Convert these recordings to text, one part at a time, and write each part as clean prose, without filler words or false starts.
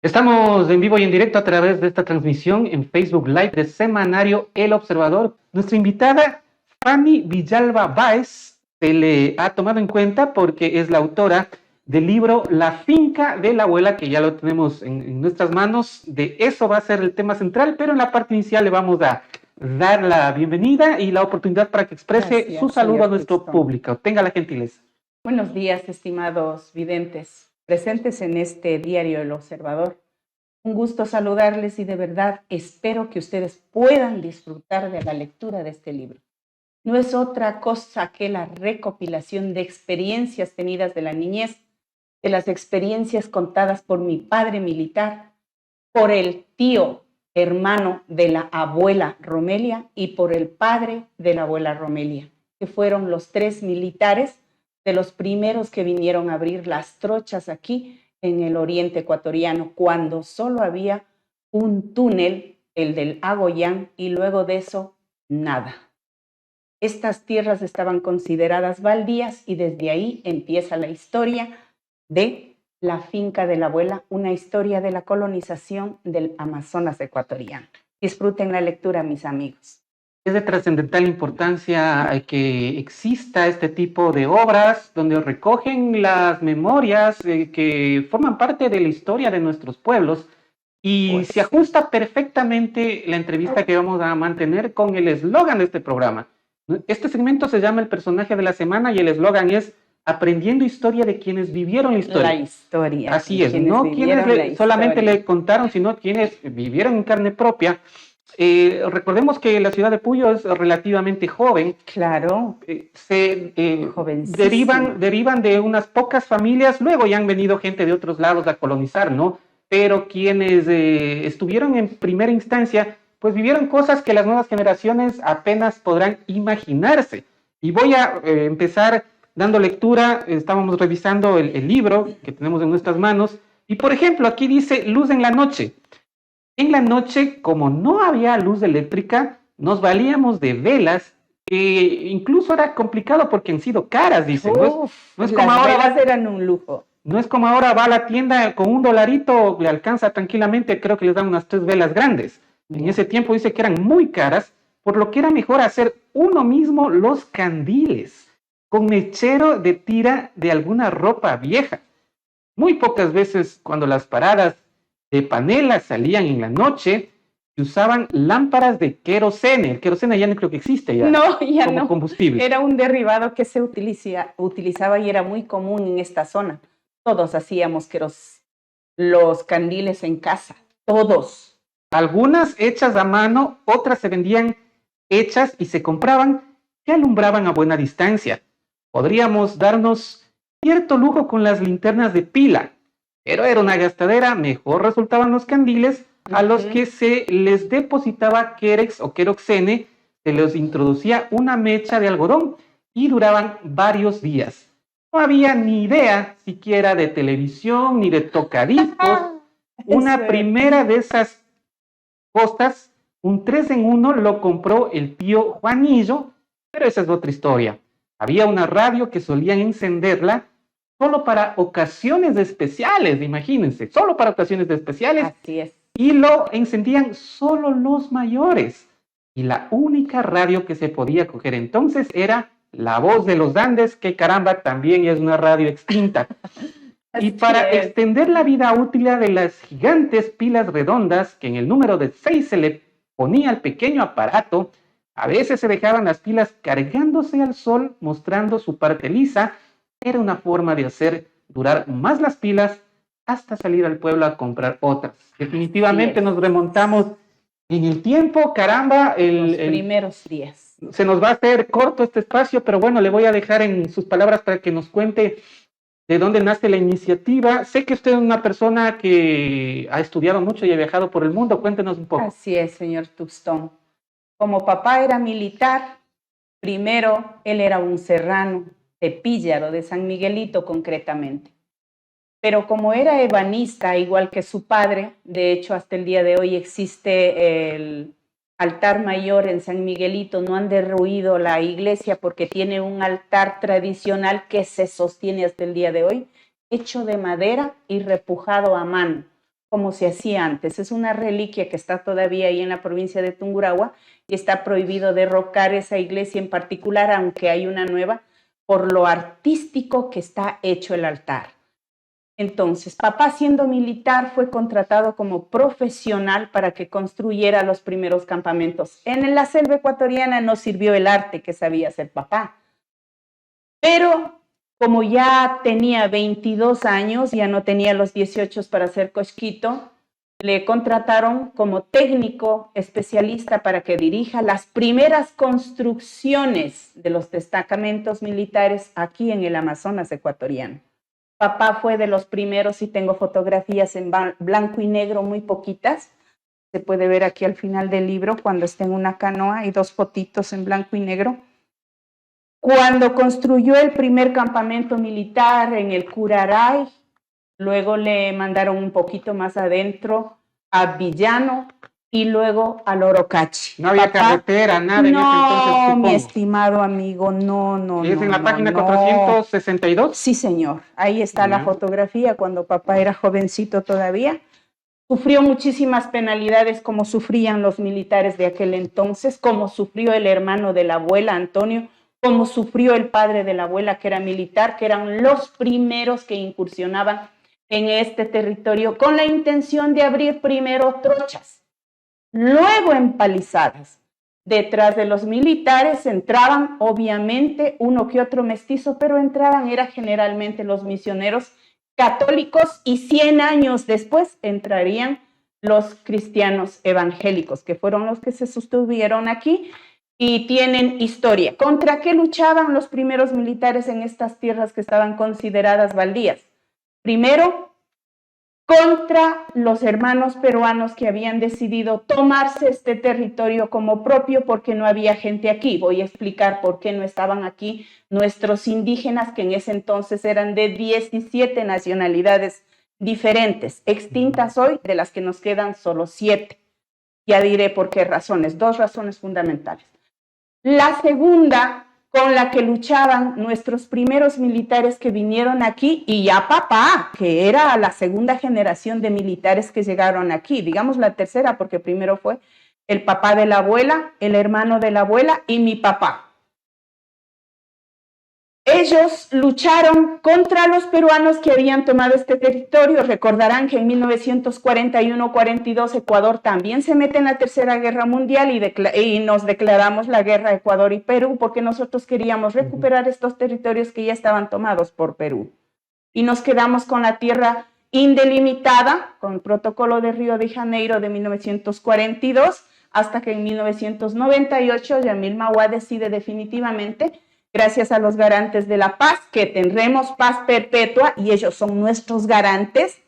Estamos en vivo y en directo a través de esta transmisión en Facebook Live de Semanario El Observador. Nuestra invitada, Fanny Villalba Báez, se le ha tomado en cuenta porque es la autora del libro La finca de la abuela, que ya lo tenemos en nuestras manos. De eso va a ser el tema central, pero en la parte inicial le vamos a dar la bienvenida y la oportunidad para que exprese su saludo a nuestro público. Tenga la gentileza. Buenos días, estimados videntes, presentes en este diario El Observador. Un gusto saludarles y de verdad espero que ustedes puedan disfrutar de la lectura de este libro. No es otra cosa que la recopilación de experiencias tenidas de la niñez, de las experiencias contadas por mi padre militar, por el tío hermano de la abuela Romelia y por el padre de la abuela Romelia, que fueron los tres militares de los primeros que vinieron a abrir las trochas aquí en el oriente ecuatoriano, cuando solo había un túnel, el del Agoyán, y luego de eso, nada. Estas tierras estaban consideradas baldías y desde ahí empieza la historia de la finca de la abuela, una historia de la colonización del Amazonas ecuatoriano. Disfruten la lectura, mis amigos. Es de trascendental importancia que exista este tipo de obras donde recogen las memorias que forman parte de la historia de nuestros pueblos y se ajusta perfectamente la entrevista que vamos a mantener con el eslogan de este programa. Este segmento se llama El Personaje de la Semana y el eslogan es Aprendiendo historia de quienes vivieron la historia. La historia. Así es, no quienes solamente le contaron, sino quienes vivieron en carne propia. Recordemos que la ciudad de Puyo es relativamente joven. Claro. Derivan de unas pocas familias, luego ya han venido gente de otros lados a colonizar, ¿no? Pero quienes estuvieron en primera instancia, pues vivieron cosas que las nuevas generaciones apenas podrán imaginarse. Y voy a empezar dando lectura. Estábamos revisando el libro que tenemos en nuestras manos, y por ejemplo, aquí dice Luz en la noche. En la noche, como no había luz eléctrica, nos valíamos de velas, que incluso era complicado porque han sido caras, dicen. No es como ahora. Las velas eran un lujo. No es como ahora, va a la tienda con $1, le alcanza tranquilamente, creo que les dan unas 3 velas grandes. En ese tiempo dice que eran muy caras, por lo que era mejor hacer uno mismo los candiles, con mechero de tira de alguna ropa vieja. Muy pocas veces cuando las paradas de panela salían en la noche, se usaban lámparas de querosene. El querosene ya no creo que existe ya. No, ya como no. Combustible. Era un derivado que se utilizaba y era muy común en esta zona. Todos hacíamos los candiles en casa, todos. Algunas hechas a mano, otras se vendían hechas y se compraban, que alumbraban a buena distancia. Podríamos darnos cierto lujo con las linternas de pila, pero era una gastadera. Mejor resultaban los candiles a los que se les depositaba querex o queroxene, se les introducía una mecha de algodón y duraban varios días. No había ni idea siquiera de televisión ni de tocadiscos. Una primera de esas costas, un 3 en 1, lo compró el tío Juanillo, pero esa es otra historia. Había una radio que solían encenderla solo para ocasiones especiales, imagínense, solo para ocasiones especiales. Así es. Y lo encendían solo los mayores. Y la única radio que se podía coger entonces era La Voz de los Andes, que caramba, también es una radio extinta. Y para extender la vida útil de las gigantes pilas redondas, que en el número de 6 se le ponía al pequeño aparato, a veces se dejaban las pilas cargándose al sol, mostrando su parte lisa. Era una forma de hacer durar más las pilas hasta salir al pueblo a comprar otras. Definitivamente nos remontamos en el tiempo, caramba. Los primeros días. Se nos va a hacer corto este espacio, pero bueno, le voy a dejar en sus palabras para que nos cuente de dónde nace la iniciativa. Sé que usted es una persona que ha estudiado mucho y ha viajado por el mundo. Cuéntenos un poco. Así es, señor Tubstone. Como papá era militar, primero él era un serrano de Píllaro, de San Miguelito concretamente. Pero como era ebanista, igual que su padre, de hecho hasta el día de hoy existe el altar mayor en San Miguelito, no han derruido la iglesia porque tiene un altar tradicional que se sostiene hasta el día de hoy, hecho de madera y repujado a mano. como se hacía antes. Es una reliquia que está todavía ahí en la provincia de Tungurahua y está prohibido derrocar esa iglesia en particular, aunque hay una nueva, por lo artístico que está hecho el altar. Entonces, papá, siendo militar, fue contratado como profesional para que construyera los primeros campamentos. En la selva ecuatoriana no sirvió el arte que sabía hacer papá, pero como ya tenía 22 años, ya no tenía los 18 para hacer cosquito, le contrataron como técnico especialista para que dirija las primeras construcciones de los destacamentos militares aquí en el Amazonas ecuatoriano. Papá fue de los primeros y tengo fotografías en blanco y negro, muy poquitas. Se puede ver aquí al final del libro cuando está en una canoa, hay 2 fotitos en blanco y negro. Cuando construyó el primer campamento militar en el Curaray, luego le mandaron un poquito más adentro a Villano y luego al Orocachi. No había carretera, nada en ese entonces, No, supongo. mi estimado amigo, no. ¿Es en la página no. 462? Sí, señor. Ahí está la fotografía cuando papá era jovencito todavía. Sufrió muchísimas penalidades como sufrían los militares de aquel entonces, como sufrió el hermano de la abuela, Antonio, como sufrió el padre de la abuela, que era militar, que eran los primeros que incursionaban en este territorio con la intención de abrir primero trochas, luego empalizadas. Detrás de los militares entraban, obviamente, uno que otro mestizo, pero era generalmente los misioneros católicos y 100 años después entrarían los cristianos evangélicos, que fueron los que se sostuvieron aquí y tienen historia. ¿Contra qué luchaban los primeros militares en estas tierras que estaban consideradas baldías? Primero, contra los hermanos peruanos que habían decidido tomarse este territorio como propio porque no había gente aquí. Voy a explicar por qué no estaban aquí nuestros indígenas, que en ese entonces eran de 17 nacionalidades diferentes, extintas hoy, de las que nos quedan solo 7. Ya diré por qué razones, 2 razones fundamentales. La segunda, con la que luchaban nuestros primeros militares que vinieron aquí, y ya papá, que era la segunda generación de militares que llegaron aquí, digamos la tercera, porque primero fue el papá de la abuela, el hermano de la abuela y mi papá. Ellos lucharon contra los peruanos que habían tomado este territorio. Recordarán que en 1941-42 Ecuador también se mete en la Tercera Guerra Mundial y nos declaramos la guerra Ecuador y Perú porque nosotros queríamos recuperar estos territorios que ya estaban tomados por Perú. Y nos quedamos con la tierra indelimitada, con el protocolo de Río de Janeiro de 1942, hasta que en 1998 Yamil Mahuad decide definitivamente, gracias a los garantes de la paz, que tendremos paz perpetua y ellos son nuestros garantes.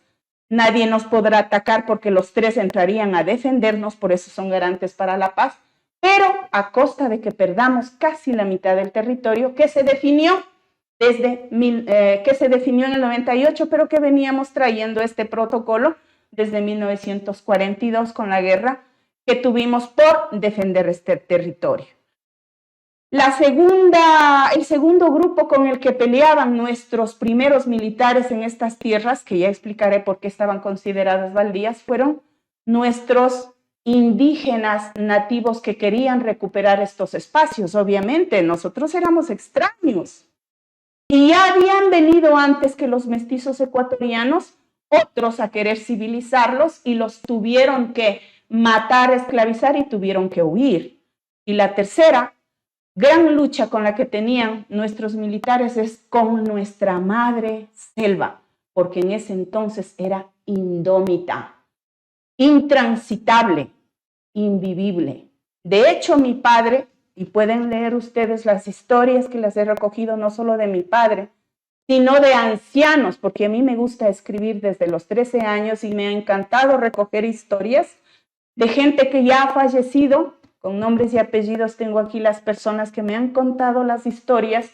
Nadie nos podrá atacar porque los 3 entrarían a defendernos, por eso son garantes para la paz, pero a costa de que perdamos casi la mitad del territorio que se definió en el 98, pero que veníamos trayendo este protocolo desde 1942 con la guerra que tuvimos por defender este territorio. El segundo grupo con el que peleaban nuestros primeros militares en estas tierras, que ya explicaré por qué estaban consideradas baldías, fueron nuestros indígenas nativos que querían recuperar estos espacios. Obviamente, nosotros éramos extraños. Y ya habían venido antes que los mestizos ecuatorianos, otros a querer civilizarlos y los tuvieron que matar, esclavizar y tuvieron que huir. Y la tercera gran lucha con la que tenían nuestros militares es con nuestra madre selva, porque en ese entonces era indómita, intransitable, invivible. De hecho, mi padre, y pueden leer ustedes las historias que las he recogido no solo de mi padre, sino de ancianos, porque a mí me gusta escribir desde los 13 años y me ha encantado recoger historias de gente que ya ha fallecido. Con nombres y apellidos tengo aquí las personas que me han contado las historias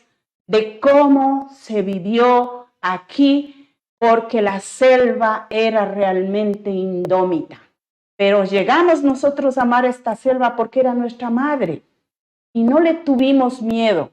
de cómo se vivió aquí, porque la selva era realmente indómita. Pero llegamos nosotros a amar esta selva porque era nuestra madre y no le tuvimos miedo.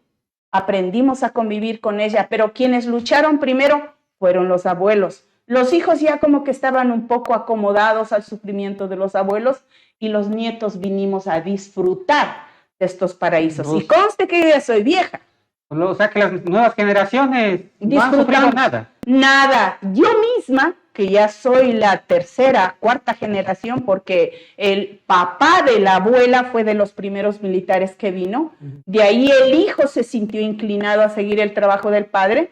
Aprendimos a convivir con ella, pero quienes lucharon primero fueron los abuelos. Los hijos ya como que estaban un poco acomodados al sufrimiento de los abuelos y los nietos vinimos a disfrutar de estos paraísos. Y conste que yo ya soy vieja. O sea que las nuevas generaciones no han sufrido nada. Nada. Yo misma, que ya soy la tercera, cuarta generación, porque el papá de la abuela fue de los primeros militares que vino. De ahí el hijo se sintió inclinado a seguir el trabajo del padre.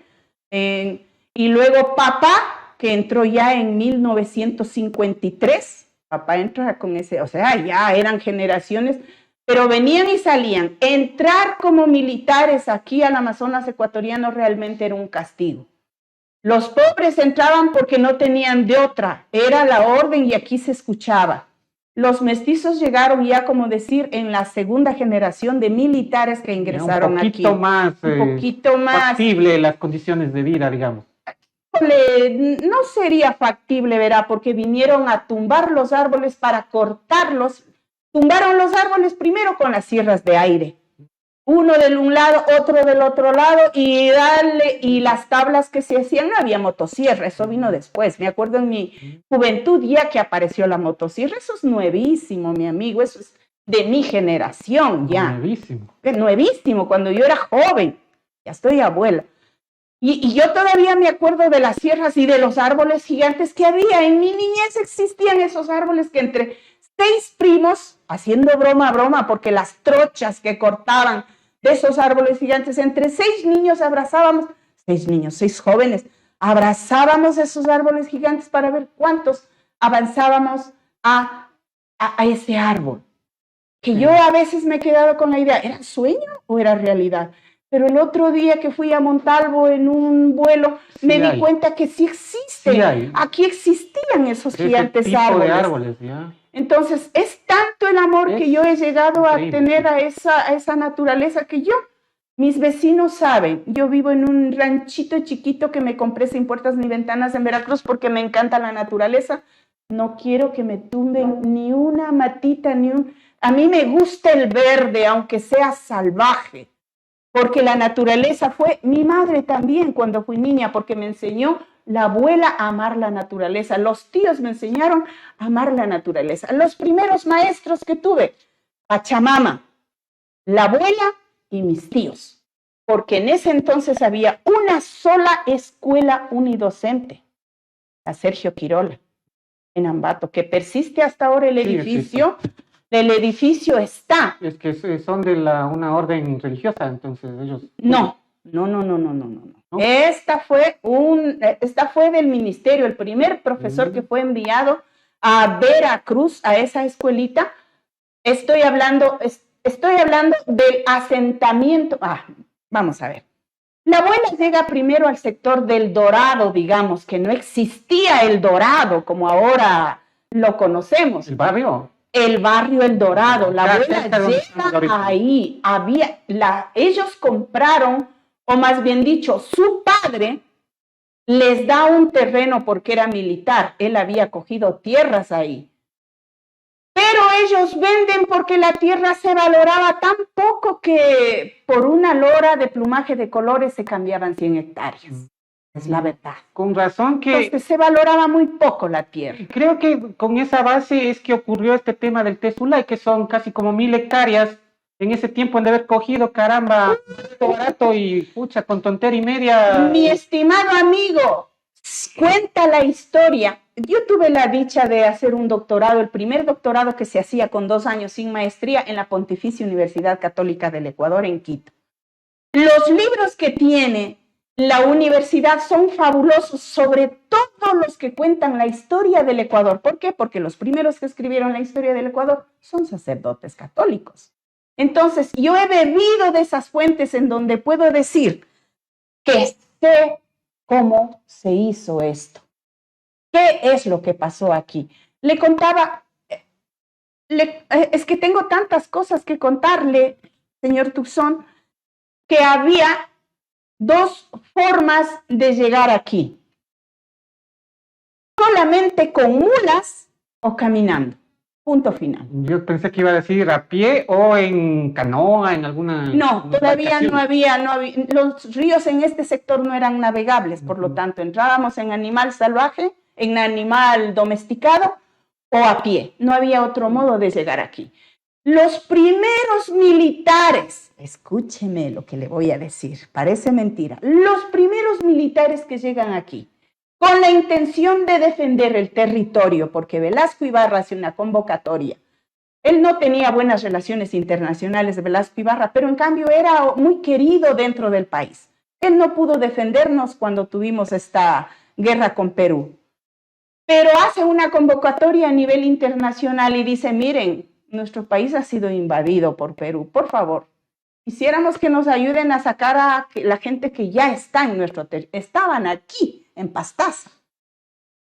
Y luego papá, que entró ya en 1953. Papá entra con ese, o sea, ya eran generaciones, pero venían y salían. Entrar como militares aquí al Amazonas ecuatoriano realmente era un castigo. Los pobres entraban porque no tenían de otra, era la orden y aquí se escuchaba. Los mestizos llegaron ya, como decir, en la segunda generación de militares que ingresaron aquí. Un poquito más factible las condiciones de vida, digamos. No sería factible, verá, porque vinieron a tumbar los árboles para cortarlos. Tumbaron los árboles primero con las sierras de aire. Uno del un lado, otro del otro lado, y las tablas que se hacían, no había motosierra, eso vino después. Me acuerdo en mi juventud ya que apareció la motosierra, eso es nuevísimo, mi amigo, eso es de mi generación ya. Nuevísimo. Nuevísimo, cuando yo era joven, ya estoy abuela. Y yo todavía me acuerdo de las sierras y de los árboles gigantes que había. En mi niñez existían esos árboles que entre 6 primos, haciendo broma, porque las trochas que cortaban de esos árboles gigantes, entre 6 niños abrazábamos, 6 jóvenes, abrazábamos esos árboles gigantes para ver cuántos avanzábamos a ese árbol. Que yo a veces me he quedado con la idea, ¿era sueño o era realidad? Pero el otro día que fui a Montalvo en un vuelo, me di cuenta que sí existen. Sí, aquí existían esos gigantes árboles. Ya. Entonces, es tanto el amor que yo he llegado a tener a esa naturaleza que mis vecinos saben. Yo vivo en un ranchito chiquito que me compré sin puertas ni ventanas en Veracruz porque me encanta la naturaleza. No quiero que me tumben ni una matita, A mí me gusta el verde, aunque sea salvaje. Porque la naturaleza fue mi madre también cuando fui niña, porque me enseñó la abuela a amar la naturaleza. Los tíos me enseñaron a amar la naturaleza. Los primeros maestros que tuve, Pachamama, la abuela y mis tíos. Porque en ese entonces había una sola escuela unidocente, la Sergio Quirola, en Ambato, que persiste hasta ahora el edificio. Sí. El edificio está. Es que son de una orden religiosa, entonces ellos... No. Esta fue del ministerio, el primer profesor que fue enviado a Veracruz, a esa escuelita. Estoy hablando del asentamiento. Vamos a ver. La abuela llega primero al sector del Dorado, digamos, que no existía el Dorado como ahora lo conocemos. ¿El barrio? El barrio El Dorado, la abuela llega ahí, ellos compraron, o más bien dicho, su padre les da un terreno porque era militar, él había cogido tierras ahí, pero ellos venden porque la tierra se valoraba tan poco que por una lora de plumaje de colores se cambiaban 100 hectáreas. Es la verdad. Con razón que... Entonces se valoraba muy poco la tierra. Creo que con esa base es que ocurrió este tema del Tezulay, que son casi como 1000 hectáreas. En ese tiempo han de haber cogido, caramba, barato y pucha, con tontería y media. Mi estimado amigo, cuenta la historia. Yo tuve la dicha de hacer un doctorado, el primer doctorado que se hacía con 2 años sin maestría en la Pontificia Universidad Católica del Ecuador en Quito. Los libros que tiene la universidad son fabulosos, sobre todo los que cuentan la historia del Ecuador. ¿Por qué? Porque los primeros que escribieron la historia del Ecuador son sacerdotes católicos. Entonces, yo he bebido de esas fuentes en donde puedo decir que sé cómo se hizo esto. ¿Qué es lo que pasó aquí? Le contaba, es que tengo tantas cosas que contarle, señor Tuxón, que había 2 formas de llegar aquí. Solamente con mulas o caminando. Punto final. Yo pensé que iba a decir a pie o en canoa, en alguna... No, todavía no había, los ríos en este sector no eran navegables, por lo tanto entrábamos en animal salvaje, en animal domesticado o a pie. No había otro modo de llegar aquí. Los primeros militares, escúcheme lo que le voy a decir, parece mentira, los primeros militares que llegan aquí con la intención de defender el territorio, porque Velasco Ibarra hace una convocatoria. Él no tenía buenas relaciones internacionales de Velasco Ibarra, pero en cambio era muy querido dentro del país. Él no pudo defendernos cuando tuvimos esta guerra con Perú, pero hace una convocatoria a nivel internacional y dice, miren, nuestro país ha sido invadido por Perú, por favor, quisiéramos que nos ayuden a sacar a la gente que ya está en nuestro territorio, estaban aquí en Pastaza.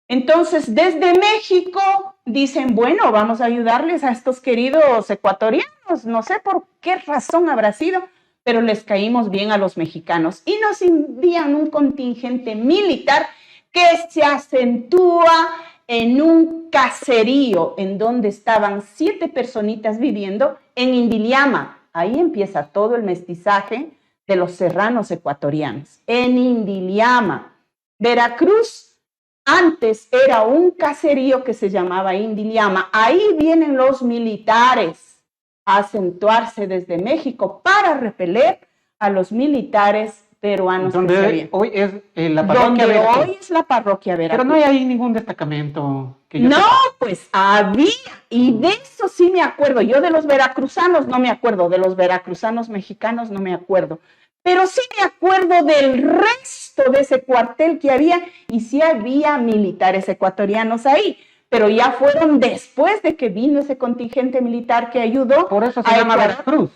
Entonces, desde México dicen, bueno, vamos a ayudarles a estos queridos ecuatorianos, no sé por qué razón habrá sido, pero les caímos bien a los mexicanos y nos envían un contingente militar que se acentúa en un caserío en donde estaban 7 personitas viviendo en Indiliama. Ahí empieza todo el mestizaje de los serranos ecuatorianos. En Indiliama, Veracruz, antes era un caserío que se llamaba Indiliama. Ahí vienen los militares a acentuarse desde México para repeler a los militares peruanos. Donde hoy es la parroquia Veracruz. Hoy es la parroquia Veracruz. Pero no hay ahí ningún destacamento. Que yo no, sepa. Pues había, y de eso sí me acuerdo. Yo de los veracruzanos no me acuerdo, de los veracruzanos mexicanos no me acuerdo. Pero sí me acuerdo del resto de ese cuartel que había, y sí había militares ecuatorianos ahí, pero ya fueron después de que vino ese contingente militar que ayudó. Por eso se llama Veracruz.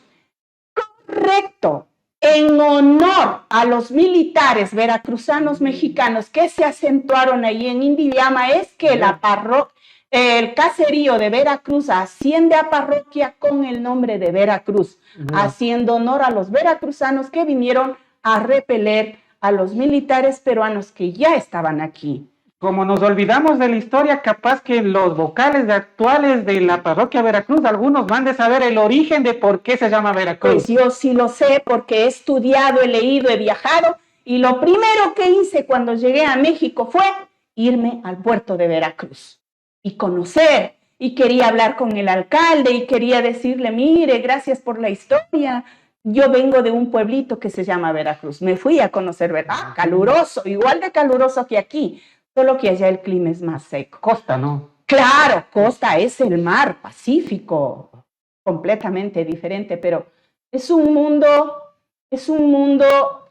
Correcto. En honor a los militares veracruzanos mexicanos que se acentuaron ahí en Indiliama, es que el caserío de Veracruz asciende a parroquia con el nombre de Veracruz, haciendo honor a los veracruzanos que vinieron a repeler a los militares peruanos que ya estaban aquí. Como nos olvidamos de la historia, capaz que los vocales actuales de la parroquia Veracruz, algunos van de saber el origen de por qué se llama Veracruz. Pues yo sí lo sé porque he estudiado, he leído, he viajado, y lo primero que hice cuando llegué a México fue irme al puerto de Veracruz y conocer, y quería hablar con el alcalde y quería decirle, mire, gracias por la historia, yo vengo de un pueblito que se llama Veracruz. Me fui a conocer Veracruz, caluroso, igual de caluroso que aquí, solo que allá el clima es más seco. Costa, ¿no? Claro, costa es el mar Pacífico, completamente diferente, pero es un mundo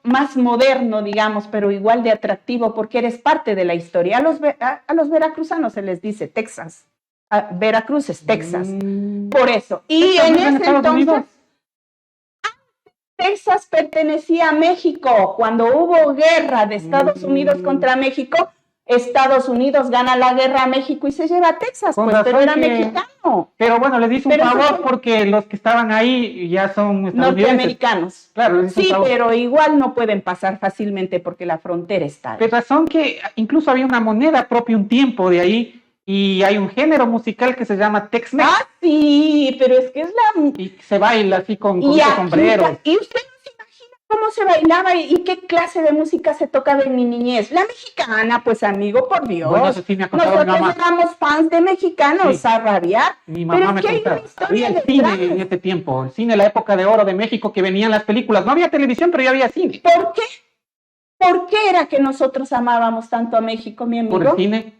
más moderno, digamos, pero igual de atractivo porque eres parte de la historia. A los veracruzanos se les dice Texas. Veracruz es Texas, por eso. Y en ese entonces, Texas pertenecía a México. Cuando hubo guerra de Estados Unidos contra México, Estados Unidos gana la guerra a México y se lleva a Texas, pues, pero era mexicano. Pero bueno, les hizo un favor porque los que estaban ahí ya son norteamericanos. Claro, sí, pero igual no pueden pasar fácilmente porque la frontera está ahí. De razón que incluso había una moneda propia un tiempo de ahí y hay un género musical que se llama Tex-Mex. Ah, sí, pero es que es la... Y se baila así con sombreros. Y usted ¿cómo se bailaba y qué clase de música se tocaba en mi niñez? La mexicana, pues amigo, por Dios. Bueno, eso sí me ha contado nosotros mi mamá. Éramos fans de mexicanos, sí. A rabiar. Mi mamá me contaba. Había el cine en este tiempo, el cine, la época de oro de México, que venían las películas. No había televisión, pero ya había cine. ¿Por qué? ¿Por qué era que nosotros amábamos tanto a México, mi amigo? Por el cine.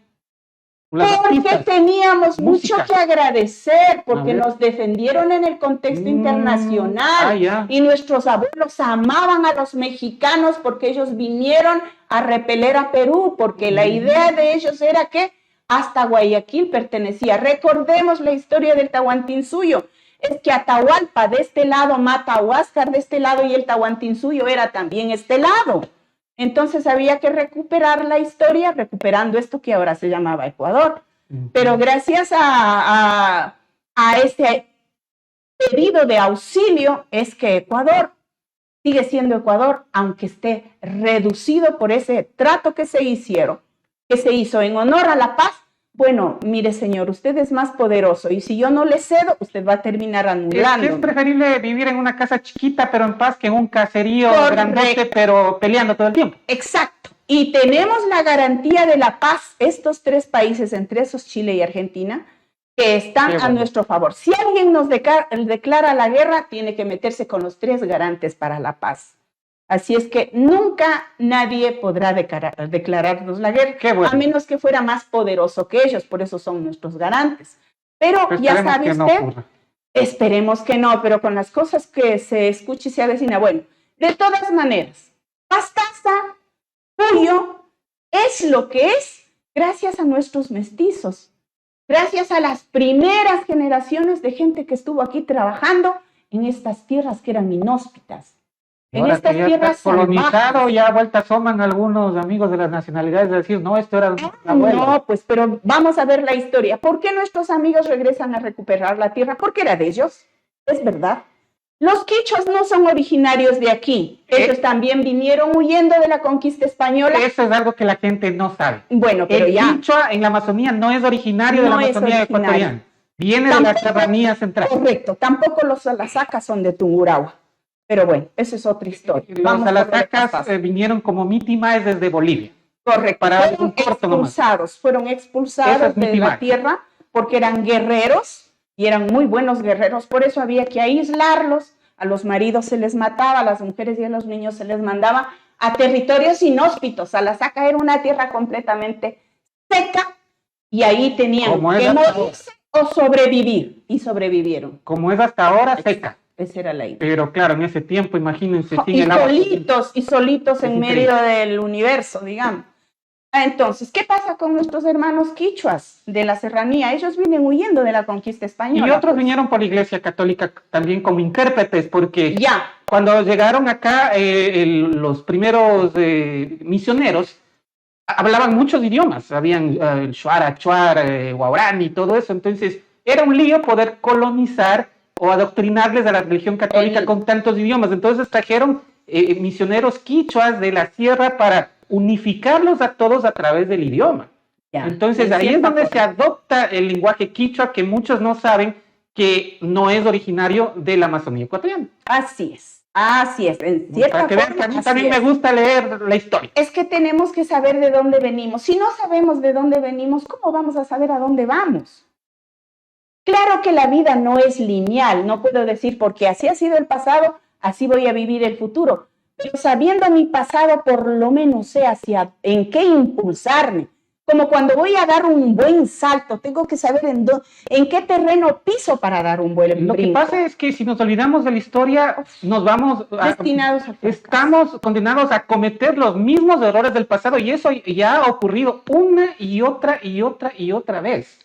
Porque teníamos mucho que agradecer, porque nos defendieron en el contexto internacional y nuestros abuelos amaban a los mexicanos porque ellos vinieron a repeler a Perú, porque la idea de ellos era que hasta Guayaquil pertenecía. Recordemos la historia del Tahuantinsuyo. Es que Atahualpa de este lado mata a Huáscar de este lado y el Tahuantinsuyo era también este lado. Entonces había que recuperar la historia, recuperando esto que ahora se llamaba Ecuador. Pero gracias a este pedido de auxilio es que Ecuador sigue siendo Ecuador, aunque esté reducido por ese trato que se hizo en honor a la paz Bueno, mire señor, usted es más poderoso y si yo no le cedo, usted va a terminar anulando. Es preferible vivir en una casa chiquita pero en paz que en un caserío grandote pero peleando todo el tiempo. Exacto. Y tenemos la garantía de la paz, estos 3 países, entre esos Chile y Argentina, que están a nuestro favor. Si alguien nos declara la guerra, tiene que meterse con los 3 garantes para la paz. Así es que nunca nadie podrá declararnos la guerra, a menos que fuera más poderoso que ellos, por eso son nuestros garantes. Pero ya sabe usted, esperemos que no, pero con las cosas que se escucha y se avecina, bueno, de todas maneras, Pastaza, Puyo, es lo que es gracias a nuestros mestizos, gracias a las primeras generaciones de gente que estuvo aquí trabajando en estas tierras que eran inhóspitas. En ahora estas que ya tierras está colonizado, ya vuelta asoman algunos amigos de las nacionalidades de decir, no, esto era no, pues, pero vamos a ver la historia. ¿Por qué nuestros amigos regresan a recuperar la tierra? Porque era de ellos, es verdad. Los quichuas no son originarios de aquí. Ellos también vinieron huyendo de la conquista española. Eso es algo que la gente no sabe. Bueno, pero el quichua en la Amazonía no es originario de la Amazonía ecuatoriana. Viene de la serranía central. Correcto. Tampoco los Salasacas son de Tungurahua. Pero bueno, esa es otra historia. Los Salasacas vinieron como mítimas desde Bolivia. Correcto. Fueron expulsados de la tierra porque eran guerreros y eran muy buenos guerreros. Por eso había que aislarlos. A los maridos se les mataba, a las mujeres y a los niños se les mandaba a territorios inhóspitos. Salasaca era una tierra completamente seca y ahí tenían que morirse o sobrevivir. Y sobrevivieron. Como es hasta ahora, seca. Esa era la idea. Pero claro, en ese tiempo, imagínense. Y solitos en medio del universo, digamos. Entonces, ¿qué pasa con nuestros hermanos quichuas de la serranía? Ellos vienen huyendo de la conquista española. Y otros vinieron por la Iglesia Católica también como intérpretes, porque cuando llegaron acá los primeros misioneros, hablaban muchos idiomas. Habían el Shuar, Guarani y todo eso. Entonces, era un lío poder colonizar o adoctrinarles a la religión católica con tantos idiomas. Entonces trajeron misioneros quichuas de la sierra para unificarlos a todos a través del idioma. Entonces ahí es donde se adopta el lenguaje quichua, que muchos no saben que no es originario de la Amazonía ecuatoriana. Así es. En cierta Para que vean que a mí también me gusta leer la historia. Es que tenemos que saber de dónde venimos. Si no sabemos de dónde venimos, ¿cómo vamos a saber a dónde vamos? Claro que la vida no es lineal, no puedo decir porque así ha sido el pasado, así voy a vivir el futuro. Pero sabiendo mi pasado, por lo menos sé en qué impulsarme. Como cuando voy a dar un buen salto, tengo que saber en qué terreno piso para dar un buen brinco. Lo que pasa es que si nos olvidamos de la historia, nos vamos estamos condenados a cometer los mismos errores del pasado, y eso ya ha ocurrido una y otra vez.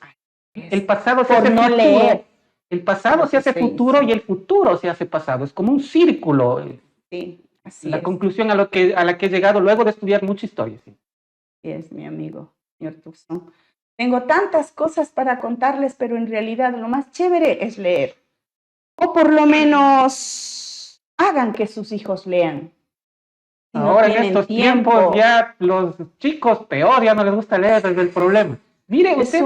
El pasado se hace futuro. El pasado se hace futuro y el futuro se hace pasado. Es como un círculo. Sí, así la conclusión a la que he llegado luego de estudiar mucha historia. Sí. Es mi amigo, señor Tucson. Tengo tantas cosas para contarles, pero en realidad lo más chévere es leer. O por lo menos hagan que sus hijos lean. Si ahora en estos tiempos ya los chicos peor, ya no les gusta leer, es el problema. Mire, usted,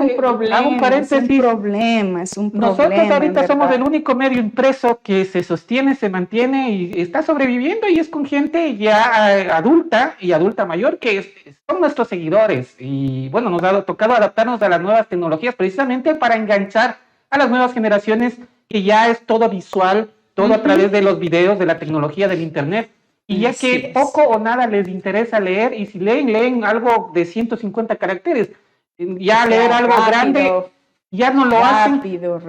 hago un paréntesis. Es un problema. Nosotros ahorita somos el único medio impreso que se sostiene, se mantiene y está sobreviviendo, y es con gente ya adulta y adulta mayor que son nuestros seguidores. Y bueno, nos ha tocado adaptarnos a las nuevas tecnologías precisamente para enganchar a las nuevas generaciones, que ya es todo visual, todo a través de los videos, de la tecnología, del internet. Y ya que poco o nada les interesa leer, y si leen algo de 150 caracteres. Ya leer algo grande, ya no lo hacen. Rápido.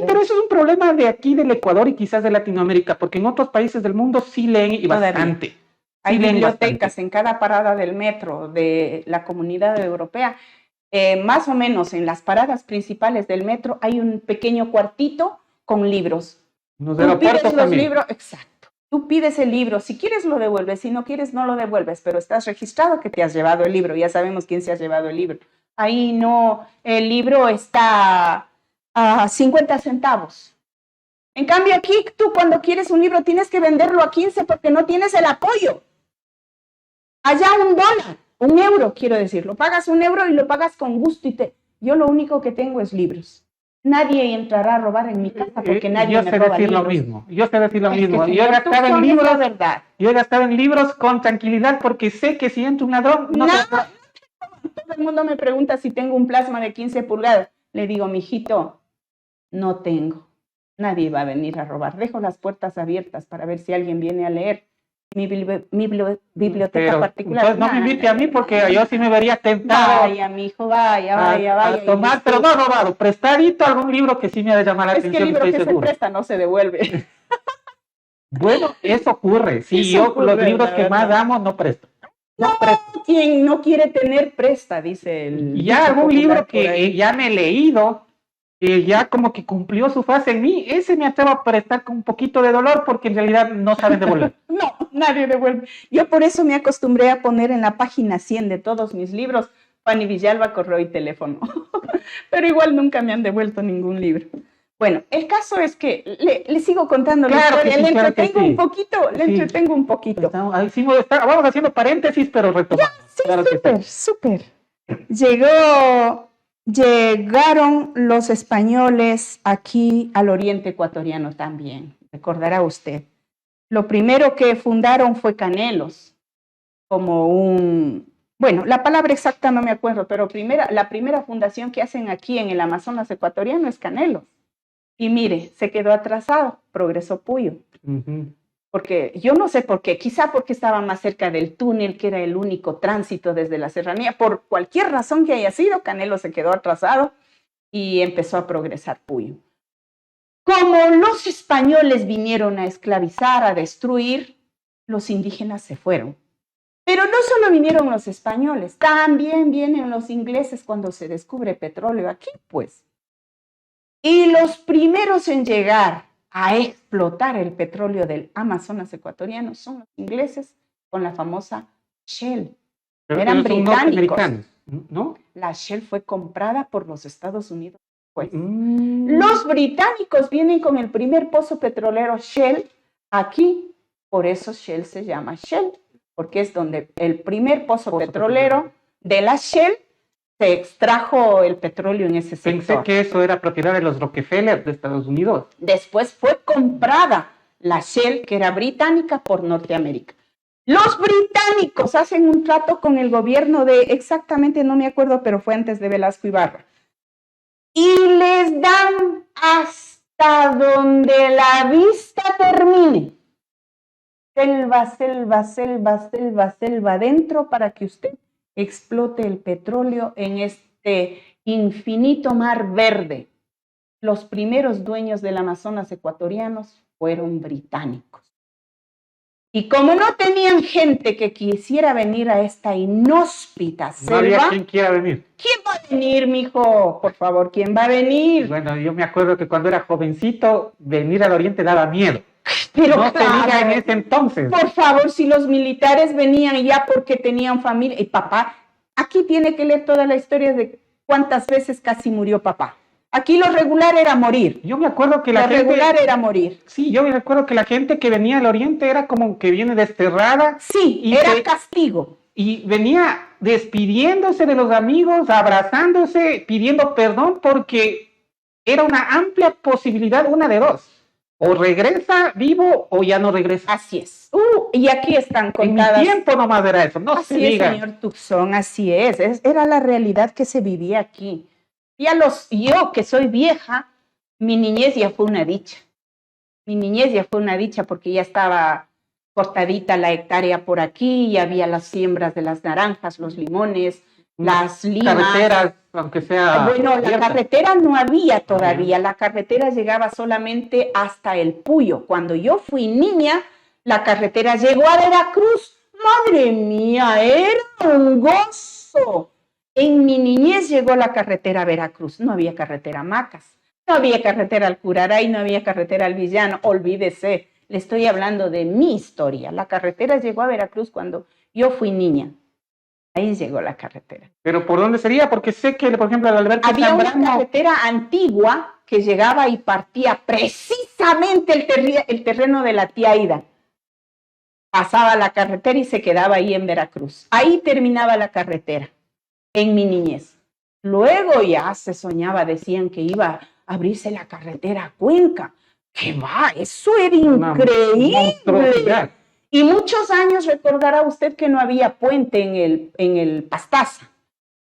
Pero eso es un problema de aquí, del Ecuador y quizás de Latinoamérica, porque en otros países del mundo sí leen y bastante. Hay bibliotecas en cada parada del metro de la Comunidad Europea. Más o menos en las paradas principales del metro hay un pequeño cuartito con libros. Los aeropuertos también. Libros, exacto. Tú pides el libro, si quieres lo devuelves, si no quieres no lo devuelves, pero estás registrado que te has llevado el libro, ya sabemos quién se ha llevado el libro. Ahí no, el libro está a 50 centavos. En cambio aquí, tú cuando quieres un libro tienes que venderlo a 15 porque no tienes el apoyo. Allá $1, €1, quiero decir. Lo pagas €1 y lo pagas con gusto Yo lo único que tengo es libros. Nadie entrará a robar en mi casa porque nadie me roba libros. Yo sé decir lo mismo. Que yo he gastado en libros, la verdad. Yo he gastado en libros con tranquilidad porque sé que si entra un ladrón... No. Todo el mundo me pregunta si tengo un plasma de 15 pulgadas. Le digo, mijito, no tengo. Nadie va a venir a robar. Dejo las puertas abiertas para ver si alguien viene a leer. Mi biblioteca particular. Entonces no me invite a mí porque yo sí me vería tentado. Vaya, mijo, vaya. A tomar, pero no robado, prestadito algún libro que sí me ha de llamar la atención. Es que el libro que se presta no se devuelve. Bueno, eso ocurre. Sí, eso ocurre, los libros que más amo no presto. No, quien no quiere tener presta, dice el... Y ya algún libro que ya me he leído, que ya como que cumplió su fase en mí, ese me atrevo a prestar con un poquito de dolor porque en realidad no saben devolver. No, nadie devuelve. Yo por eso me acostumbré a poner en la página 100 de todos mis libros Fanny Villalba, correo y teléfono. Pero igual nunca me han devuelto ningún libro. Bueno, el caso es que le sigo contando la historia, le entretengo un poquito, Vamos haciendo paréntesis, pero retomamos. Súper. Llegaron los españoles aquí al oriente ecuatoriano también, recordará usted. Lo primero que fundaron fue Canelos, bueno, la palabra exacta no me acuerdo, pero la primera fundación que hacen aquí en el Amazonas ecuatoriano es Canelos. Y mire, se quedó atrasado, progresó Puyo. Porque yo no sé por qué, quizá porque estaba más cerca del túnel, que era el único tránsito desde la serranía. Por cualquier razón que haya sido, Canelo se quedó atrasado y empezó a progresar Puyo. Como los españoles vinieron a esclavizar, a destruir, los indígenas se fueron. Pero no solo vinieron los españoles, también vienen los ingleses cuando se descubre petróleo aquí, pues. Y los primeros en llegar a explotar el petróleo del Amazonas ecuatoriano son los ingleses con la famosa Shell. Pero eran británicos, ¿no? La Shell fue comprada por los Estados Unidos. Pues. Los británicos vienen con el primer pozo petrolero Shell aquí, por eso Shell se llama Shell, porque es donde el primer pozo petrolero de la Shell se extrajo el petróleo en ese sector. Pensé que eso era propiedad de los Rockefeller de Estados Unidos. Después fue comprada la Shell, que era británica, por Norteamérica. Los británicos hacen un trato con el gobierno exactamente no me acuerdo, pero fue antes de Velasco Ibarra. Y les dan hasta donde la vista termine. Selva adentro para que usted explote el petróleo en este infinito mar verde. Los primeros dueños del Amazonas ecuatorianos fueron británicos. Y como no tenían gente que quisiera venir a esta inhóspita selva... No había quien quiera venir. ¿Quién va a venir, mijo? Por favor, ¿quién va a venir? Bueno, yo me acuerdo que cuando era jovencito, venir al oriente daba miedo. Pero no claro, se diga en ese entonces. Por favor, si los militares venían ya porque tenían familia... Y papá, aquí tiene que leer toda la historia de cuántas veces casi murió papá. Aquí lo regular era morir. Yo me acuerdo que la gente... Lo regular era morir. Sí, yo me acuerdo que la gente que venía al oriente era como que viene desterrada. Sí, y era castigo. Y venía despidiéndose de los amigos, abrazándose, pidiendo perdón, porque era una amplia posibilidad, una de dos. O regresa vivo o ya no regresa. Así es. Y aquí están contadas. En mi tiempo nomás era eso, no se diga. Así es, señor Tucson, así es. Era la realidad que se vivía aquí. Yo, que soy vieja, mi niñez ya fue una dicha. Mi niñez ya fue una dicha porque ya estaba cortadita la hectárea por aquí, ya había las siembras de las naranjas, los limones, las limas. Carreteras, aunque sea... Bueno, la carretera no había todavía, la carretera llegaba solamente hasta el Puyo. Cuando yo fui niña, la carretera llegó a Veracruz. ¡Madre mía! Era un gozo. En mi niñez llegó la carretera a Veracruz, no había carretera a Macas, no había carretera al Curaray, no había carretera al Villano, olvídese, le estoy hablando de mi historia. La carretera llegó a Veracruz cuando yo fui niña, ahí llegó la carretera. ¿Pero por dónde sería? Porque sé que, por ejemplo, el Alberto había Zambrano... una carretera antigua que llegaba y partía precisamente el terreno de la tía Ida. Pasaba la carretera y se quedaba ahí en Veracruz. Ahí terminaba la carretera. En mi niñez. Luego ya se soñaba, decían que iba a abrirse la carretera a Cuenca. ¡Qué va! Eso era increíble. Y muchos años recordará usted que no había puente en el Pastaza.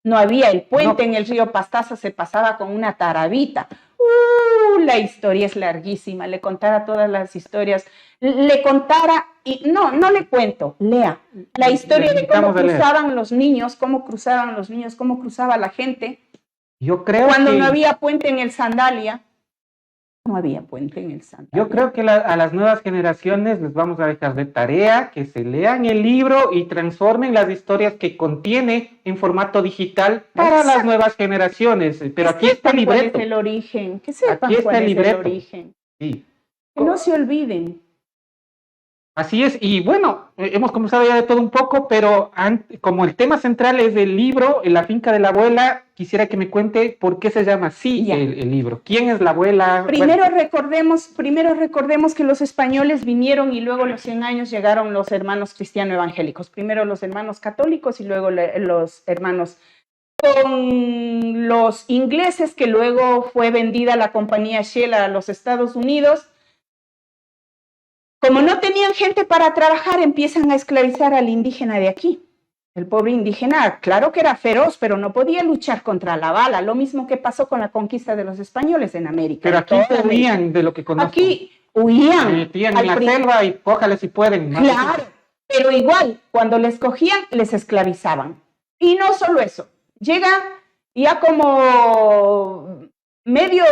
No había el puente en el río Pastaza, se pasaba con una tarabita. La historia es larguísima, le contara todas las historias, le contara, y no le cuento, lea la historia de cómo cruzaban los niños, cómo cruzaba la gente. Yo creo cuando no había puente en el Sandalia. No había puente en el Sandalia. Yo creo que a las nuevas generaciones les vamos a dejar de tarea que se lean el libro y transformen las historias que contiene en formato digital para las nuevas generaciones. Pero aquí está el libreto. ¿Cuál es el origen? Que sepan cuál es el origen. Sí. Que no se olviden. Así es, y bueno, hemos conversado ya de todo un poco, pero como el tema central es el libro, La finca de la abuela, quisiera que me cuente por qué se llama así el libro. ¿Quién es la abuela? Primero recordemos que los españoles vinieron y luego los 100 años llegaron los hermanos cristiano evangélicos. Primero los hermanos católicos y luego los hermanos con los ingleses, que luego fue vendida la compañía Shell a los Estados Unidos. Como no tenían gente para trabajar, empiezan a esclavizar al indígena de aquí. El pobre indígena, claro que era feroz, pero no podía luchar contra la bala. Lo mismo que pasó con la conquista de los españoles en América. Pero aquí huían de lo que conozco. Aquí huían. Se metían en la selva y cójale si pueden. Claro, pero igual, cuando les cogían, les esclavizaban. Y no solo eso. Llegan ya como medio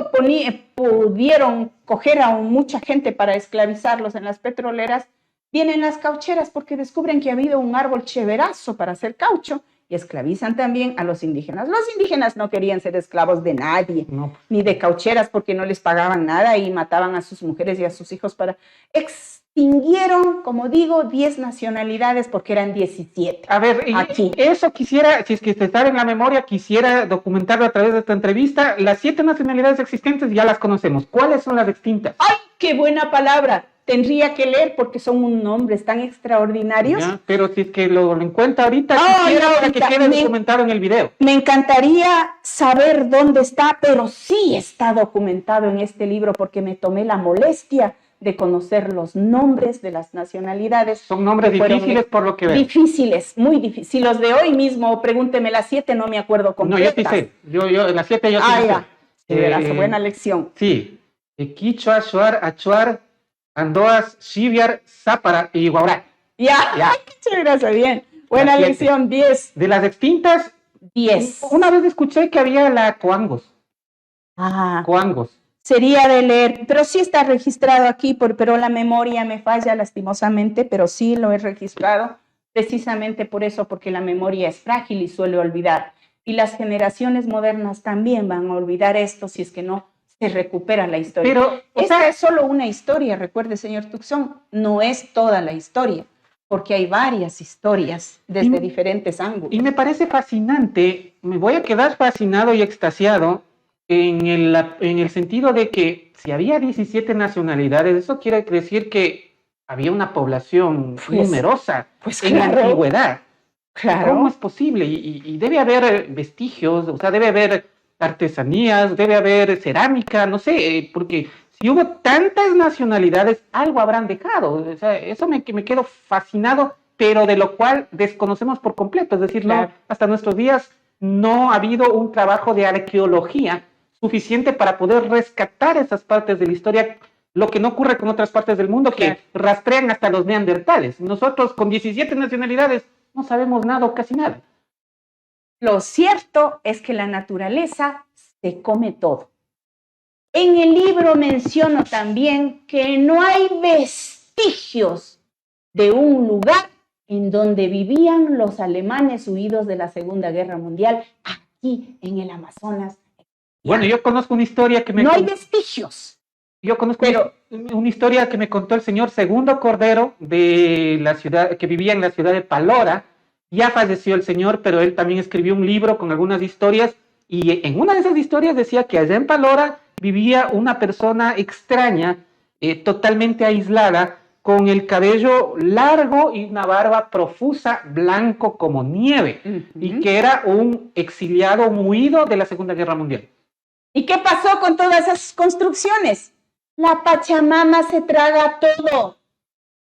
pudieron coger a mucha gente para esclavizarlos en las petroleras, vienen las caucheras porque descubren que ha habido un árbol chéverazo para hacer caucho y esclavizan también a los indígenas. Los indígenas no querían ser esclavos de nadie, ni de caucheras, porque no les pagaban nada y mataban a sus mujeres y a sus hijos para... Extinguieron, como digo, 10 nacionalidades porque eran 17. A ver, aquí. Eso quisiera, si es que te está en la memoria, quisiera documentarlo a través de esta entrevista. Las 7 nacionalidades existentes ya las conocemos. ¿Cuáles son las extintas? ¡Ay, qué buena palabra! Tendría que leer porque son nombres tan extraordinarios. Ya, pero si es que lo encuentra ahorita, quisiera para que quede documentado en el video. Me encantaría saber dónde está, pero sí está documentado en este libro porque me tomé la molestia de conocer los nombres de las nacionalidades. Son nombres difíciles por lo que veo. Difíciles, muy difíciles. Si los de hoy mismo, pregúnteme las 7, no me acuerdo completas. No, yo sí sé. Yo las 7 yo sí sé. Verás, buena lección. Sí. Quichua, Shuar, Achuar, Andoas, Xiviar, Zápara y Guaurá. Ya. Muchas gracias, bien. Buena lección, 10. De las extintas, 10. Una vez escuché que había la Coangos. Coangos. Sería de leer, pero sí está registrado aquí, pero la memoria me falla lastimosamente, pero sí lo he registrado precisamente por eso, porque la memoria es frágil y suele olvidar. Y las generaciones modernas también van a olvidar esto si es que no se recupera la historia. Pero esta es solo una historia, recuerde, señor Tucson, no es toda la historia, porque hay varias historias desde diferentes ángulos. Y me parece fascinante, me voy a quedar fascinado y extasiado en el sentido de que si había 17 nacionalidades, eso quiere decir que había una población numerosa en la antigüedad. Claro. ¿Cómo es posible? Y debe haber vestigios, o sea, debe haber artesanías, debe haber cerámica, no sé, porque si hubo tantas nacionalidades, algo habrán dejado. O sea, eso me quedo fascinado, pero de lo cual desconocemos por completo. Es decir, no, hasta nuestros días no ha habido un trabajo de arqueología suficiente para poder rescatar esas partes de la historia, lo que no ocurre con otras partes del mundo que rastrean hasta los neandertales. Nosotros con 17 nacionalidades no sabemos nada o casi nada. Lo cierto es que la naturaleza se come todo. En el libro menciono también que no hay vestigios de un lugar en donde vivían los alemanes huidos de la Segunda Guerra Mundial, aquí en el Amazonas. Bueno, yo conozco una historia que No hay vestigios. Yo conozco una historia que me contó el señor Segundo Cordero de la ciudad, que vivía en la ciudad de Palora. Ya falleció el señor, pero él también escribió un libro con algunas historias, y en una de esas historias decía que allá en Palora vivía una persona extraña, totalmente aislada, con el cabello largo y una barba profusa, blanco como nieve, y que era un exiliado, un huido de la Segunda Guerra Mundial. ¿Y qué pasó con todas esas construcciones? La Pachamama se traga todo.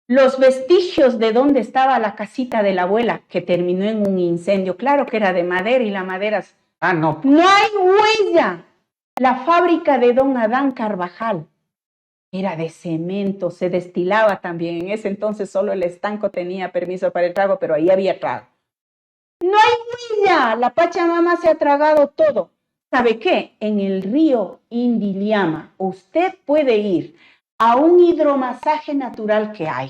Los vestigios de dónde estaba la casita de la abuela, que terminó en un incendio, claro que era de madera y la madera... No. No hay huella. La fábrica de don Adán Carvajal era de cemento, se destilaba también. En ese entonces solo el estanco tenía permiso para el trago, pero ahí había trago. No hay huella. La Pachamama se ha tragado todo. ¿Sabe qué? En el río Indiliama usted puede ir a un hidromasaje natural que hay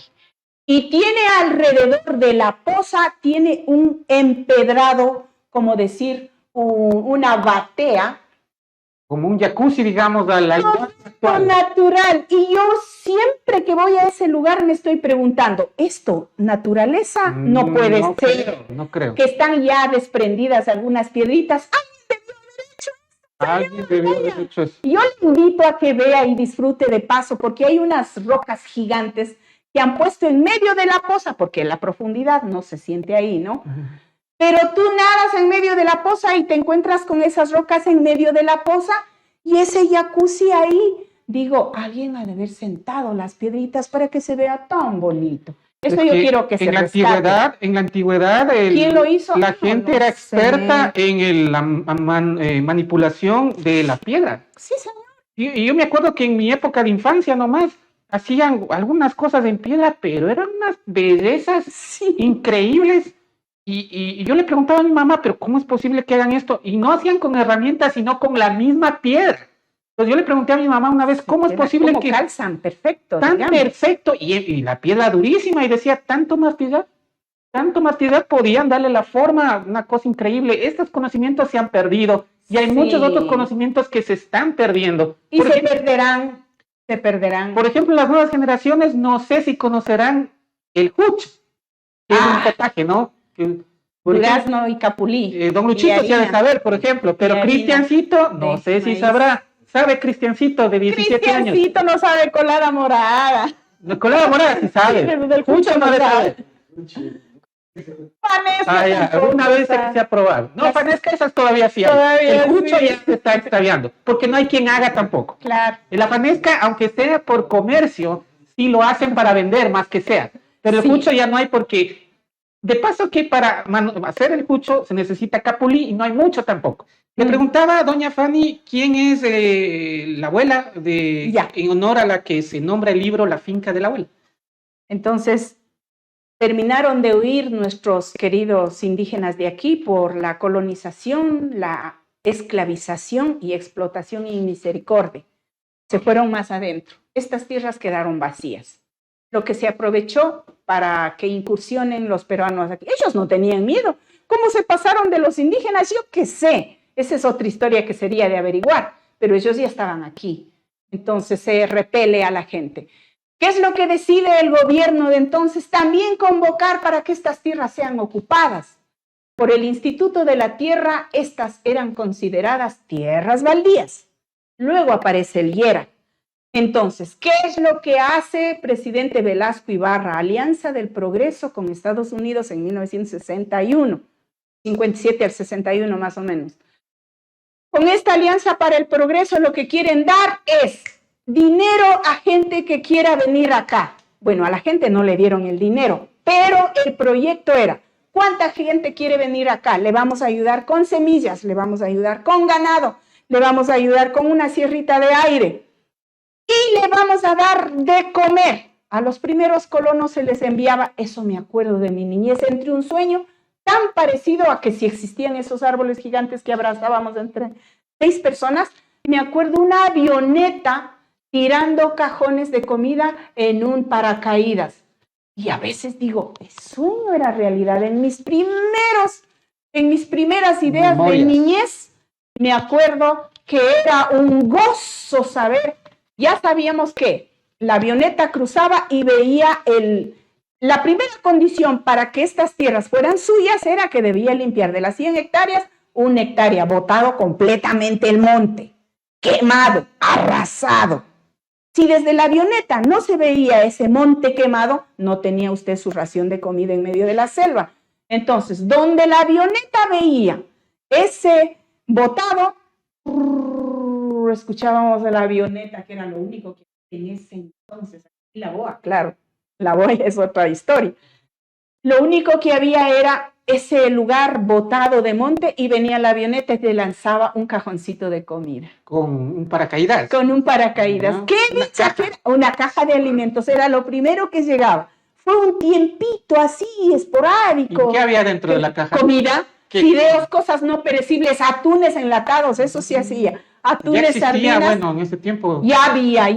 y tiene alrededor de la poza, tiene un empedrado, como decir, una batea. Como un jacuzzi, digamos, a la idea actual. Natural. Y yo siempre que voy a ese lugar me estoy preguntando, ¿esto naturaleza? No puede ser. No creo. Que están ya desprendidas algunas piedritas. Alguien debió haber hecho eso. Yo le invito a que vea y disfrute de paso, porque hay unas rocas gigantes que han puesto en medio de la poza, porque la profundidad no se siente ahí, ¿no? Pero tú nadas en medio de la poza y te encuentras con esas rocas en medio de la poza y ese jacuzzi ahí. Digo, alguien ha de haber sentado las piedritas para que se vea tan bonito. Esto yo quiero que se rescate. En la antigüedad, ¿quién lo hizo? La gente era experta en la manipulación de la piedra. Sí, señor. Y yo me acuerdo que en mi época de infancia nomás hacían algunas cosas en piedra, pero eran unas bellezas increíbles. Y yo le preguntaba a mi mamá, pero ¿cómo es posible que hagan esto? Y no hacían con herramientas, sino con la misma piedra. Entonces yo le pregunté a mi mamá una vez, ¿cómo es posible que calzan perfecto? Tan perfecto, y la piedra durísima, y decía, tanto más piedra podían darle la forma, una cosa increíble. Estos conocimientos se han perdido, y hay muchos otros conocimientos que se están perdiendo. Y se perderán. Por ejemplo, las nuevas generaciones, no sé si conocerán el huch, que es un potaje, ¿no? Durazno y capulí. Don Luchito sí ha de saber, por ejemplo, pero Cristiancito, no sé si sabrá. ¿Sabe Cristiancito de 17 años? Cristiancito no sabe colada morada. Colada morada sí sabe. Mucho no debe saber. Panesca. Una vez que se ha probado. No, panesca esas todavía sí hay. El mucho ya se está extraviando, porque no hay quien haga tampoco. Claro. La panesca, aunque sea por comercio, sí lo hacen para vender más que sea. Pero el mucho ya no hay porque... De paso que para hacer el cucho se necesita capulí y no hay mucho tampoco. Le preguntaba a doña Fanny quién es la abuela en honor a la que se nombra el libro La finca de la abuela. Entonces, terminaron de huir nuestros queridos indígenas de aquí por la colonización, la esclavización y explotación y misericordia. Se fueron más adentro. Estas tierras quedaron vacías. Lo que se aprovechó para que incursionen los peruanos aquí. Ellos no tenían miedo. ¿Cómo se pasaron de los indígenas? Yo qué sé. Esa es otra historia que sería de averiguar, pero ellos ya estaban aquí. Entonces se repele a la gente. ¿Qué es lo que decide el gobierno de entonces? También convocar para que estas tierras sean ocupadas. Por el Instituto de la Tierra, estas eran consideradas tierras baldías. Luego aparece el IERA. Entonces, ¿qué es lo que hace presidente Velasco Ibarra? Alianza del Progreso con Estados Unidos en 1961, 57 al 61 más o menos. Con esta Alianza para el Progreso lo que quieren dar es dinero a gente que quiera venir acá. Bueno, a la gente no le dieron el dinero, pero el proyecto era, ¿cuánta gente quiere venir acá? Le vamos a ayudar con semillas, le vamos a ayudar con ganado, le vamos a ayudar con una sierrita de aire. Y le vamos a dar de comer. A los primeros colonos se les enviaba, eso me acuerdo de mi niñez, entre un sueño tan parecido a que si existían esos árboles gigantes que abrazábamos entre 6 personas, me acuerdo una avioneta tirando cajones de comida en un paracaídas. Y a veces digo, ¿el sueño era realidad? En mis primeras ideas de niñez, me acuerdo que era un gozo saber. Ya sabíamos que la avioneta cruzaba y veía la primera condición para que estas tierras fueran suyas era que debía limpiar de las 100 hectáreas, 1 hectárea, botado completamente el monte, quemado, arrasado. Si desde la avioneta no se veía ese monte quemado, no tenía usted su ración de comida en medio de la selva. Entonces, donde la avioneta veía ese botado, escuchábamos de la avioneta, que era lo único que en ese entonces, y la boa, claro, la boa es otra historia. Lo único que había era ese lugar botado de monte y venía la avioneta y te lanzaba un cajoncito de comida. Con un paracaídas. Con un paracaídas. ¿No? ¿Qué dicha que era? Una caja de alimentos, era lo primero que llegaba. Fue un tiempito así, esporádico. ¿Y qué había dentro de la caja? Comida, ¿Qué? fideos, cosas no perecibles, atunes enlatados, eso sí hacía. Atunes, ya existía, sardinas. bueno, en ese tiempo. Ya había.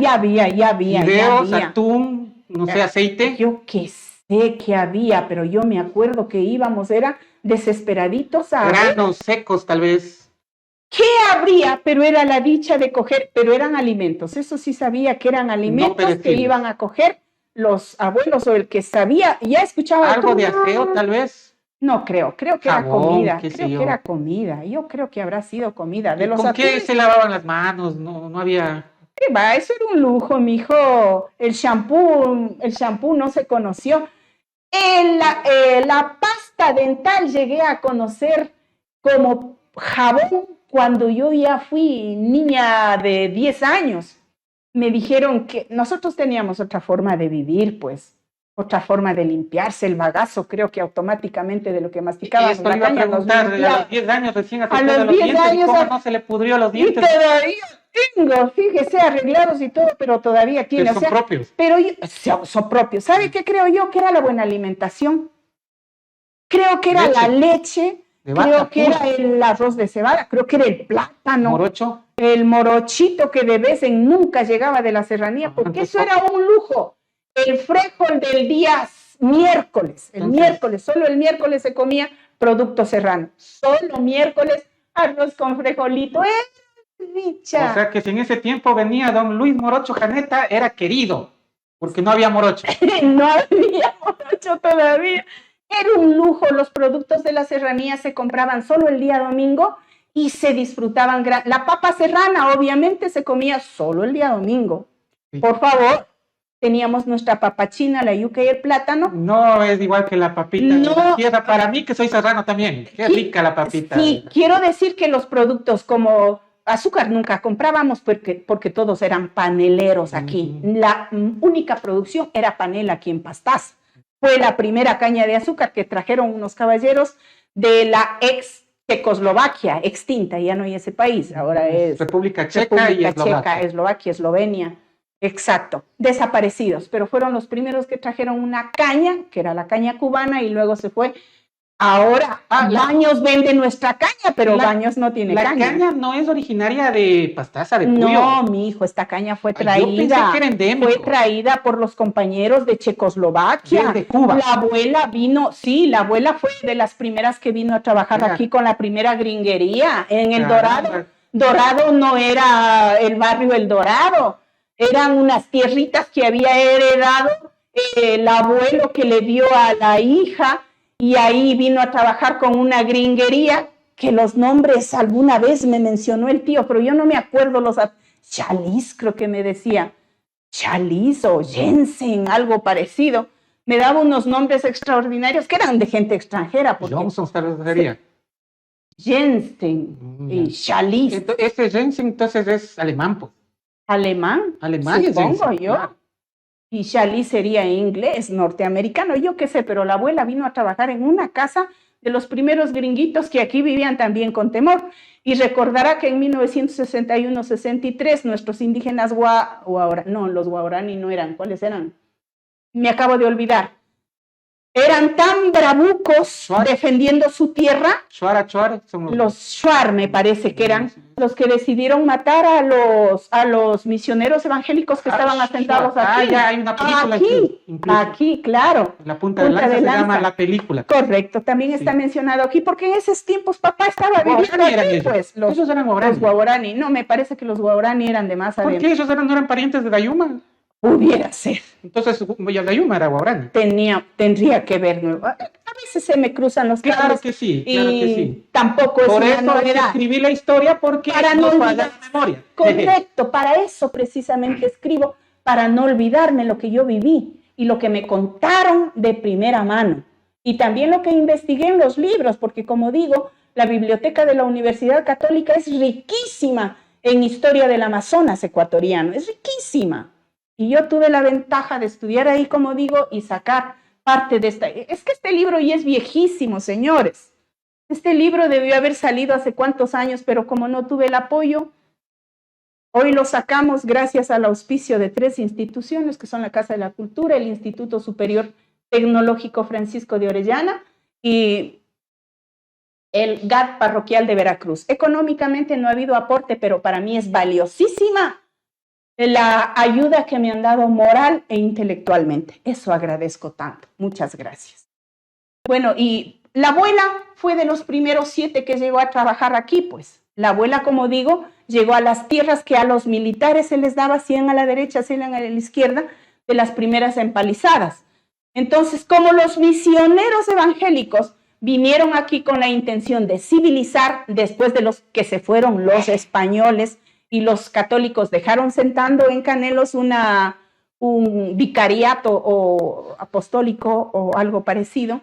Fideos, atún, no sé, aceite. Yo qué sé que había, pero yo me acuerdo que íbamos, era desesperaditos a... Granos secos, tal vez. ¿Qué habría? Pero era la dicha de coger, pero eran alimentos. Eso sí sabía que eran alimentos que iban a coger los abuelos o el que sabía. Ya escuchaba... ¿Algo de aseo, tal vez? No creo que Jabón, era comida. qué sé Creo yo. que era comida. Yo creo que habrá sido comida. De los ¿Con qué atunes, se lavaban las manos? No había... ¿qué va? Eso era un lujo, mijo. El shampoo no se conoció. La pasta dental llegué a conocer como jabón cuando yo ya fui niña de 10 años. Me dijeron que nosotros teníamos otra forma de vivir, pues, otra forma de limpiarse el bagazo, creo que automáticamente de lo que masticábamos Esto le iba a preguntar, a los 10 años recién afectado los 10 dientes, años, ¿cómo no se le pudrió los y dientes? todavía tengo, fíjese, arreglados y todo, pero todavía tiene. Que son propios. Pero son propios. ¿Sabe qué creo yo? Que era la buena alimentación. Creo que era la leche, creo que era el arroz de cebada, creo que era el plátano. Morocho. El morochito que de vez en nunca llegaba de la serranía, porque eso era un lujo. El frijol del día miércoles, miércoles, solo el miércoles se comía producto serrano. Solo miércoles, arroz con frijolito. Dicha. O sea que si en ese tiempo venía don Luis Morocho Janeta, era querido, porque no había morocho. No había morocho todavía. Era un lujo, los productos de la serranía se compraban solo el día domingo y se disfrutaban. La papa serrana obviamente se comía solo el día domingo. Sí. Por favor, teníamos nuestra papa china, la yuca y el plátano. No es igual que la papita no, de la tierra. Para mí, que soy serrano también, qué rica la papita. Sí, quiero decir que los productos como azúcar nunca comprábamos porque todos eran paneleros aquí. La única producción era panela aquí en Pastaza. Fue la primera caña de azúcar que trajeron unos caballeros de la ex Checoslovaquia, extinta, ya no hay ese país, ahora es República Checa y Eslovaquia. Eslovaquia, Eslovenia, exacto, desaparecidos, pero fueron los primeros que trajeron una caña, que era la caña cubana, y luego se fue. Ahora, Baños vende nuestra caña, pero Baños no tiene caña. La caña no es originaria de Pastaza, de Puyo. No, mi hijo, esta caña fue traída. Yo pensé que era endémico. Fue traída por los compañeros de Checoslovaquia. De Cuba. La abuela vino, sí, la abuela fue de las primeras que vino a trabajar aquí con la primera gringuería en el Dorado. Dorado no era el barrio El Dorado, eran unas tierritas que había heredado el abuelo que le dio a la hija. Y ahí vino a trabajar con una gringuería que los nombres alguna vez me mencionó el tío, pero yo no me acuerdo Chaliz, creo que me decía. Chaliz o Jensen, algo parecido. Me daba unos nombres extraordinarios que eran de gente extranjera. Johnson sería. Jensen y Chaliz. Ese Jensen entonces es alemán, pues. ¿Alemán? Alemán, supongo yo. Claro. Y Chaliz sería inglés, norteamericano, yo qué sé, pero la abuela vino a trabajar en una casa de los primeros gringuitos que aquí vivían también con temor. Y recordará que en 1961-63 nuestros indígenas los guaorani no eran, ¿cuáles eran? Me acabo de olvidar. Eran tan bravucos defendiendo su tierra. Shuar, son los Shuar, me parece que eran los que decidieron matar a los misioneros evangélicos que estaban asentados aquí. Ya hay una película aquí, claro. La punta de lanza se llama la película. Correcto, también está mencionado aquí, porque en esos tiempos papá estaba viviendo aquí, pues. Esos eran guaorani. Los guaorani, no, me parece que los guorani eran de más adentro. ¿Por qué? ¿Esos no eran parientes de Dayuma? Pudiera ser. Entonces, Dayuma era guaorani. Tendría que ver. A veces se me cruzan los cables. Claro que sí, claro que sí. Tampoco es por una eso novedad. Escribí la historia porque para no falla la memoria. Correcto, para eso precisamente escribo, para no olvidarme lo que yo viví y lo que me contaron de primera mano. Y también lo que investigué en los libros, porque como digo, la biblioteca de la Universidad Católica es riquísima en historia del Amazonas ecuatoriano, es riquísima. Y yo tuve la ventaja de estudiar ahí, como digo, y sacar parte de esta. Es que este libro ya es viejísimo, señores. Este libro debió haber salido hace cuántos años, pero como no tuve el apoyo, hoy lo sacamos gracias al auspicio de 3 instituciones, que son la Casa de la Cultura, el Instituto Superior Tecnológico Francisco de Orellana y el GAT parroquial de Veracruz. Económicamente no ha habido aporte, pero para mí es valiosísima la ayuda que me han dado moral e intelectualmente. Eso agradezco tanto. Muchas gracias. Bueno, y la abuela fue de los primeros 7 que llegó a trabajar aquí, pues. La abuela, como digo, llegó a las tierras que a los militares se les daba 100 a la derecha, 100 a la izquierda, de las primeras empalizadas. Entonces, como los misioneros evangélicos vinieron aquí con la intención de civilizar, después de los que se fueron los españoles y los católicos dejaron sentando en Canelos un vicariato o apostólico o algo parecido.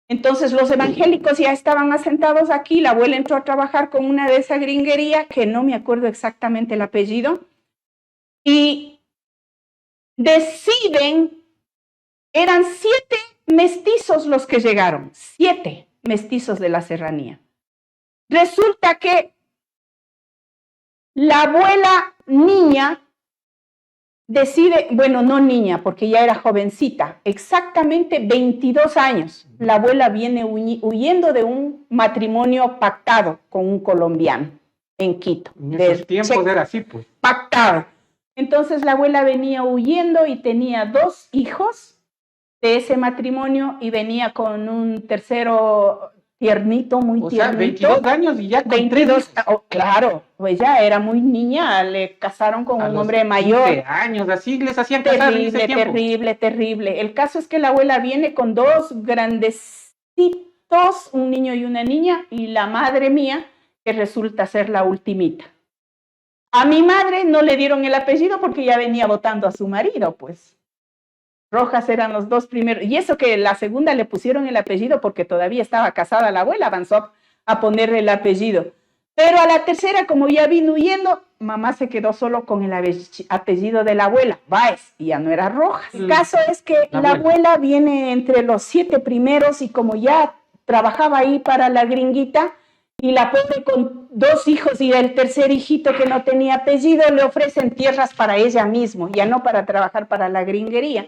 Entonces los evangélicos ya estaban asentados aquí, la abuela entró a trabajar con una de esa gringuería, que no me acuerdo exactamente el apellido, y deciden, eran 7 mestizos los que llegaron, 7 mestizos de la serranía. Resulta que la abuela niña decide, bueno, no niña, porque ya era jovencita, exactamente 22 años. La abuela viene huyendo de un matrimonio pactado con un colombiano en Quito. En esos tiempos era así, pues. Pactado. Entonces la abuela venía huyendo y tenía 2 hijos de ese matrimonio y venía con un tercero tiernito, muy tiernito. O sea, 22 años y ya con 22, claro, pues ya era muy niña, le casaron con un hombre mayor. 15 años, así les hacían casar en ese tiempo. Terrible. El caso es que la abuela viene con 2 grandecitos, un niño y una niña, y la madre mía, que resulta ser la ultimita. A mi madre no le dieron el apellido porque ya venía votando a su marido, pues. Rojas eran los 2 primeros, y eso que la segunda le pusieron el apellido porque todavía estaba casada la abuela, avanzó a ponerle el apellido. Pero a la tercera, como ya vino huyendo, mamá se quedó solo con el apellido de la abuela, Báez, y ya no era Rojas. El caso es que la abuela viene entre los 7 primeros y como ya trabajaba ahí para la gringuita, y la pobre con 2 hijos y el tercer hijito que no tenía apellido, le ofrecen tierras para ella misma, ya no para trabajar para la gringuería.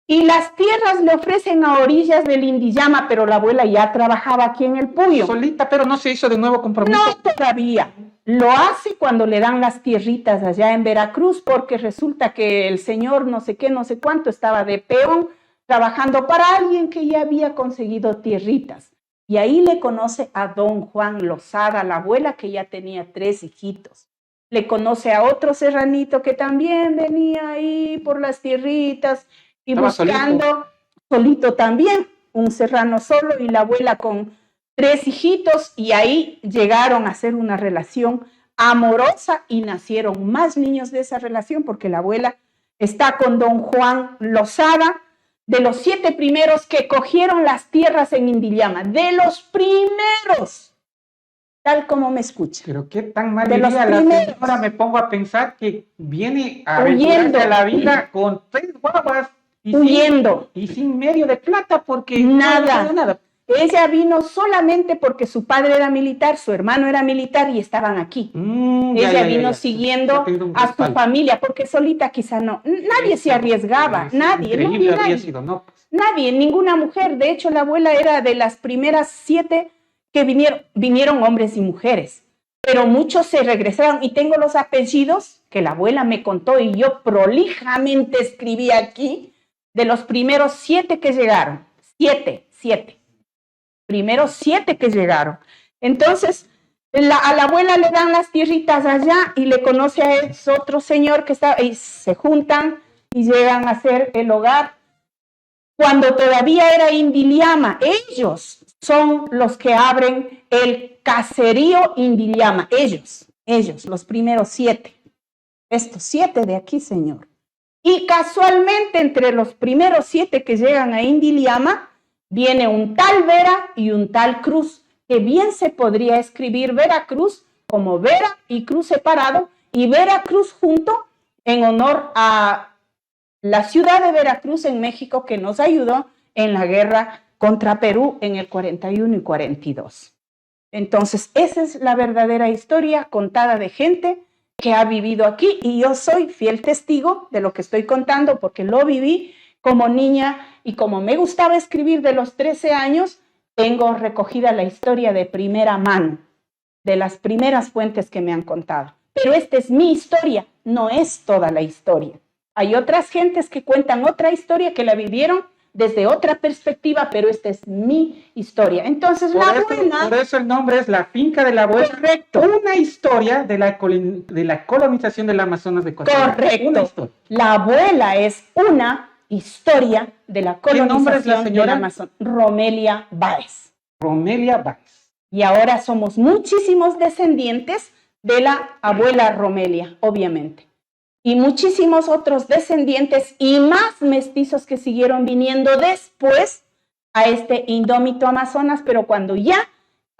Y las tierras le ofrecen a orillas del Indiyama, pero la abuela ya trabajaba aquí en el Puyo. Solita, pero no se hizo de nuevo compromiso. No todavía. Lo hace cuando le dan las tierritas allá en Veracruz, porque resulta que el señor no sé qué, no sé cuánto, estaba de peón trabajando para alguien que ya había conseguido tierritas. Y ahí le conoce a don Juan Lozada, la abuela que ya tenía 3 hijitos. Le conoce a otro serranito que también venía ahí por las tierritas, y estaba buscando solito también, un serrano solo y la abuela con 3 hijitos, y ahí llegaron a hacer una relación amorosa y nacieron más niños de esa relación porque la abuela está con don Juan Lozada, de los 7 primeros que cogieron las tierras en Indiyama, de los primeros, tal como me escucha. Pero qué tan mal iría la señora, me pongo a pensar que viene a huyendo a la vida con 3 guaguas. Huyendo. Y sin medio de plata porque nada. No nada. Ella vino solamente porque su padre era militar, su hermano era militar y estaban aquí. Ella vino siguiendo a su familia porque solita quizá no. Nadie se arriesgaba, nadie. Nadie, ninguna mujer. De hecho, la abuela era de las primeras 7 que vinieron hombres y mujeres. Pero muchos se regresaron y tengo los apellidos que la abuela me contó y yo prolijamente escribí aquí. De los primeros 7 que llegaron, 7. Primeros 7 que llegaron. Entonces, a la abuela le dan las tierritas allá y le conoce a ese otro señor que está, y se juntan y llegan a hacer el hogar. Cuando todavía era Indiyama, ellos son los que abren el caserío Indiyama, ellos, los primeros 7. Estos 7 de aquí, señor. Y casualmente entre los primeros 7 que llegan a Indiliama, viene un tal Vera y un tal Cruz, que bien se podría escribir Veracruz como Vera y Cruz separado, y Veracruz junto en honor a la ciudad de Veracruz en México que nos ayudó en la guerra contra Perú en el 41 y 42. Entonces, esa es la verdadera historia contada de gente que ha vivido aquí y yo soy fiel testigo de lo que estoy contando porque lo viví como niña y como me gustaba escribir de los 13 años, tengo recogida la historia de primera mano, de las primeras fuentes que me han contado. Pero esta es mi historia, no es toda la historia. Hay otras gentes que cuentan otra historia que la vivieron desde otra perspectiva, pero esta es mi historia. Entonces, por eso el nombre es La Finca de la Abuela. Correcto. Una historia de la colonización del Amazonas de Costa Rica. Correcto. La abuela es una historia de la colonización del Amazonas. Romelia Báez. Romelia Báez. Y ahora somos muchísimos descendientes de la abuela Romelia, obviamente. Y muchísimos otros descendientes y más mestizos que siguieron viniendo después a este indómito Amazonas, pero cuando ya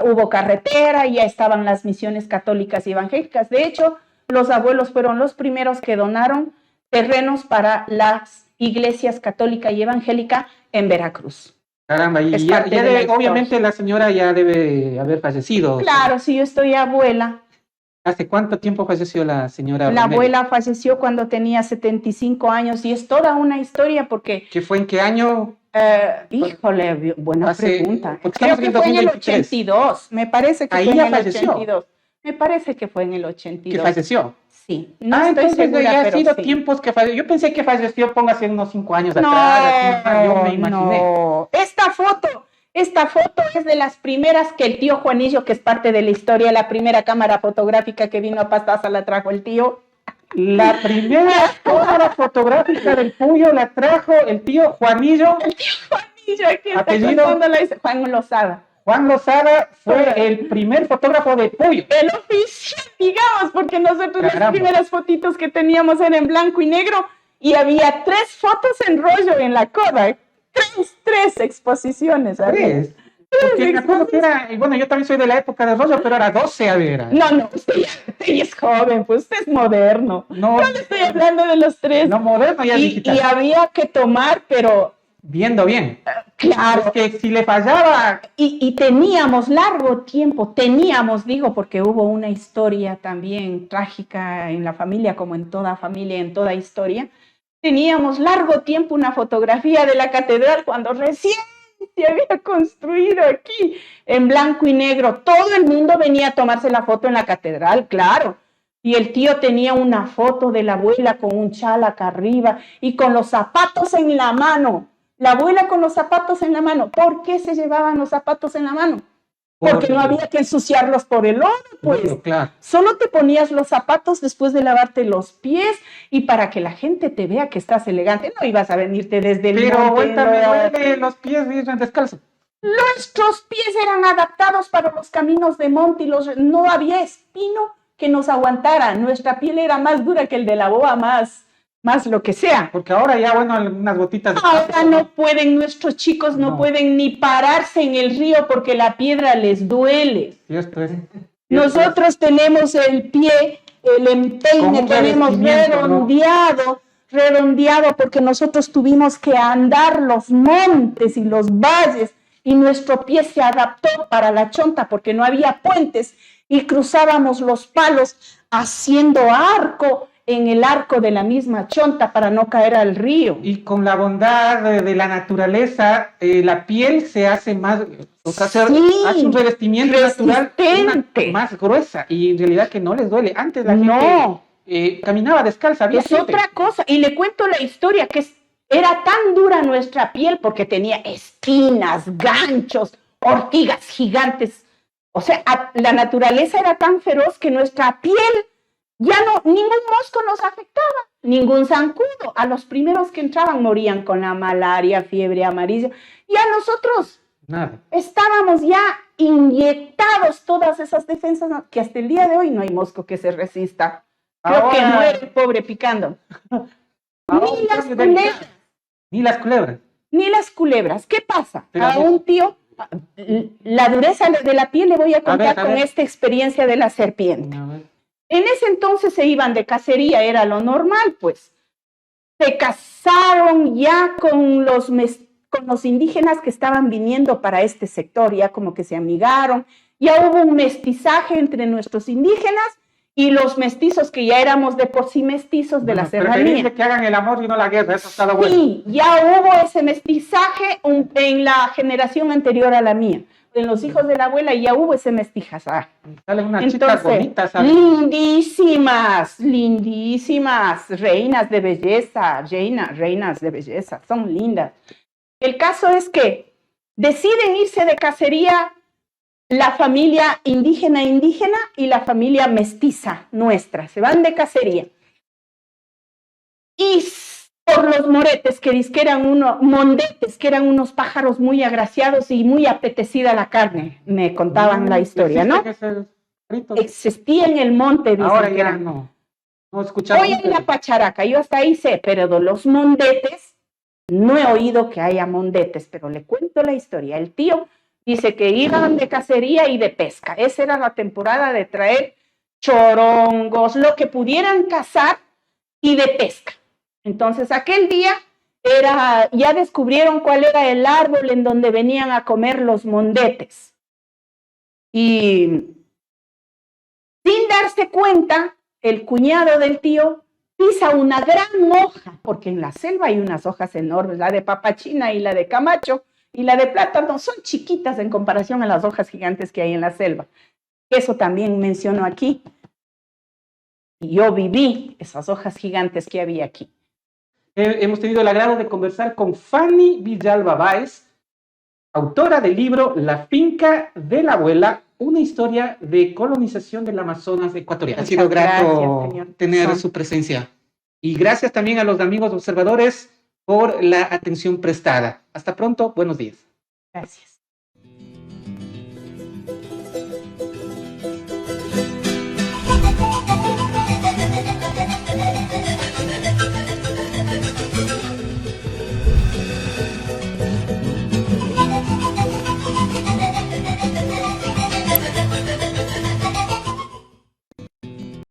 hubo carretera, ya estaban las misiones católicas y evangélicas. De hecho, los abuelos fueron los primeros que donaron terrenos para las iglesias católica y evangélica en Veracruz. Caramba, y obviamente la señora ya debe haber fallecido. Claro, si yo estoy abuela. ¿Hace cuánto tiempo falleció la señora? La abuela falleció cuando tenía 75 años y es toda una historia porque... ¿Qué fue en qué año? Híjole, buena pregunta. Creo que fue en el 82. Me parece que fue en el 82. Me parece que fue en el 82. ¿Que falleció? Sí. No estoy segura, ya ha sido sí. Tiempos que falleció. Yo pensé que falleció, póngase unos 5 años atrás. Yo me imaginé. No. Esta foto es de las primeras que el tío Juanillo, que es parte de la historia, la primera cámara fotográfica que vino a Pastaza la trajo el tío. La primera cámara fotográfica del Puyo la trajo el tío Juanillo. El tío Juanillo, aquí está apellido Juan Lozada. Juan Lozada fue el primer fotógrafo de Puyo. El oficial, digamos, porque nosotros las primeras fotitos que teníamos eran en blanco y negro y había 3 fotos en rollo en la Kodak. 3 exposiciones. ¿Tres? Porque me acuerdo que era, bueno, yo también soy de la época de rollo, pero era 12, a ver. No, usted es joven, pues usted es moderno. No le estoy hablando de los 3. No, moderno ya digital. Y había que tomar, pero... Viendo bien. Claro. Es que si le fallaba... Y teníamos largo tiempo, digo, porque hubo una historia también trágica en la familia, como en toda familia, en toda historia. Teníamos largo tiempo una fotografía de la catedral cuando recién se había construido aquí, en blanco y negro. Todo el mundo venía a tomarse la foto en la catedral, claro. Y el tío tenía una foto de la abuela con un chal acá arriba y con los zapatos en la mano. La abuela con los zapatos en la mano. ¿Por qué se llevaban los zapatos en la mano? Porque no había que ensuciarlos por el lodo, pues. Bueno, claro. Solo te ponías los zapatos después de lavarte los pies y para que la gente te vea que estás elegante. No ibas a venirte desde el Pero monte. ahorita me duele los pies bien descalzos. Nuestros pies eran adaptados para los caminos de monte y no había espino que nos aguantara. Nuestra piel era más dura que el de la boa, más lo que sea. Porque ahora ya, bueno, unas botitas de ahora no pueden, nuestros chicos no pueden ni pararse en el río porque la piedra les duele. Cierto es. Nosotros tenemos el pie, el empeine, tenemos redondeado porque nosotros tuvimos que andar los montes y los valles y nuestro pie se adaptó para la chonta porque no había puentes y cruzábamos los palos haciendo arco en el arco de la misma chonta para no caer al río. Y con la bondad de la naturaleza, la piel se hace más, o sea, hace un revestimiento natural más gruesa y en realidad que no les duele. Antes la gente caminaba descalza. Es otra cosa. Y le cuento la historia que era tan dura nuestra piel porque tenía espinas, ganchos, ortigas gigantes. O sea, la naturaleza era tan feroz que nuestra piel ya ningún mosco nos afectaba, ningún zancudo. A los primeros que entraban morían con la malaria, fiebre amarilla. Y a nosotros estábamos ya inyectados todas esas defensas que hasta el día de hoy no hay mosco que se resista. Creo que Ahora- muere el pobre picando. Ahora Ni un las cambio delicado. culebras. Ni las culebras. Ni las culebras. ¿Qué pasa? Pero A un tío, la dureza de la piel le voy a contar a con ver. esta experiencia de la serpiente. A ver. En ese entonces se iban de cacería, era lo normal, pues. Se casaron ya con los indígenas que estaban viniendo para este sector, ya como que se amigaron, ya hubo un mestizaje entre nuestros indígenas y los mestizos que ya éramos de por sí mestizos de la serranía. Preferible que hagan el amor y no la guerra, eso está lo bueno. Sí, ya hubo ese mestizaje en la generación anterior a la mía. En los hijos de la abuela ya hubo ese mestizaje. Salen unas chicas bonitas, ¿sabes? Lindísimas, lindísimas, reinas de belleza, reinas de belleza, son lindas. El caso es que deciden irse de cacería la familia indígena y la familia mestiza nuestra, se van de cacería. Y por los moretes, que eran mondetes, que eran unos pájaros muy agraciados y muy apetecida la carne, me contaban la historia, ¿no? Existía en el monte, dicen. Ahora que ya eran. no he escuchado. Hoy en la pacharaca, yo hasta ahí sé, pero de los mondetes, no he oído que haya mondetes, pero le cuento la historia. El tío dice que iban de cacería y de pesca. Esa era la temporada de traer chorongos, lo que pudieran cazar y de pesca. Entonces aquel día ya descubrieron cuál era el árbol en donde venían a comer los mondetes. Y sin darse cuenta, el cuñado del tío pisa una gran hoja, porque en la selva hay unas hojas enormes, la de papachina y la de camacho y la de plátano son chiquitas en comparación a las hojas gigantes que hay en la selva. Eso también menciono aquí. Y yo viví esas hojas gigantes que había aquí. Hemos tenido el agrado de conversar con Fanny Villalba Báez, autora del libro La finca de la abuela, una historia de colonización del Amazonas ecuatoriano. Ha sido grato tener su presencia. Y gracias también a los amigos observadores por la atención prestada. Hasta pronto, buenos días. Gracias.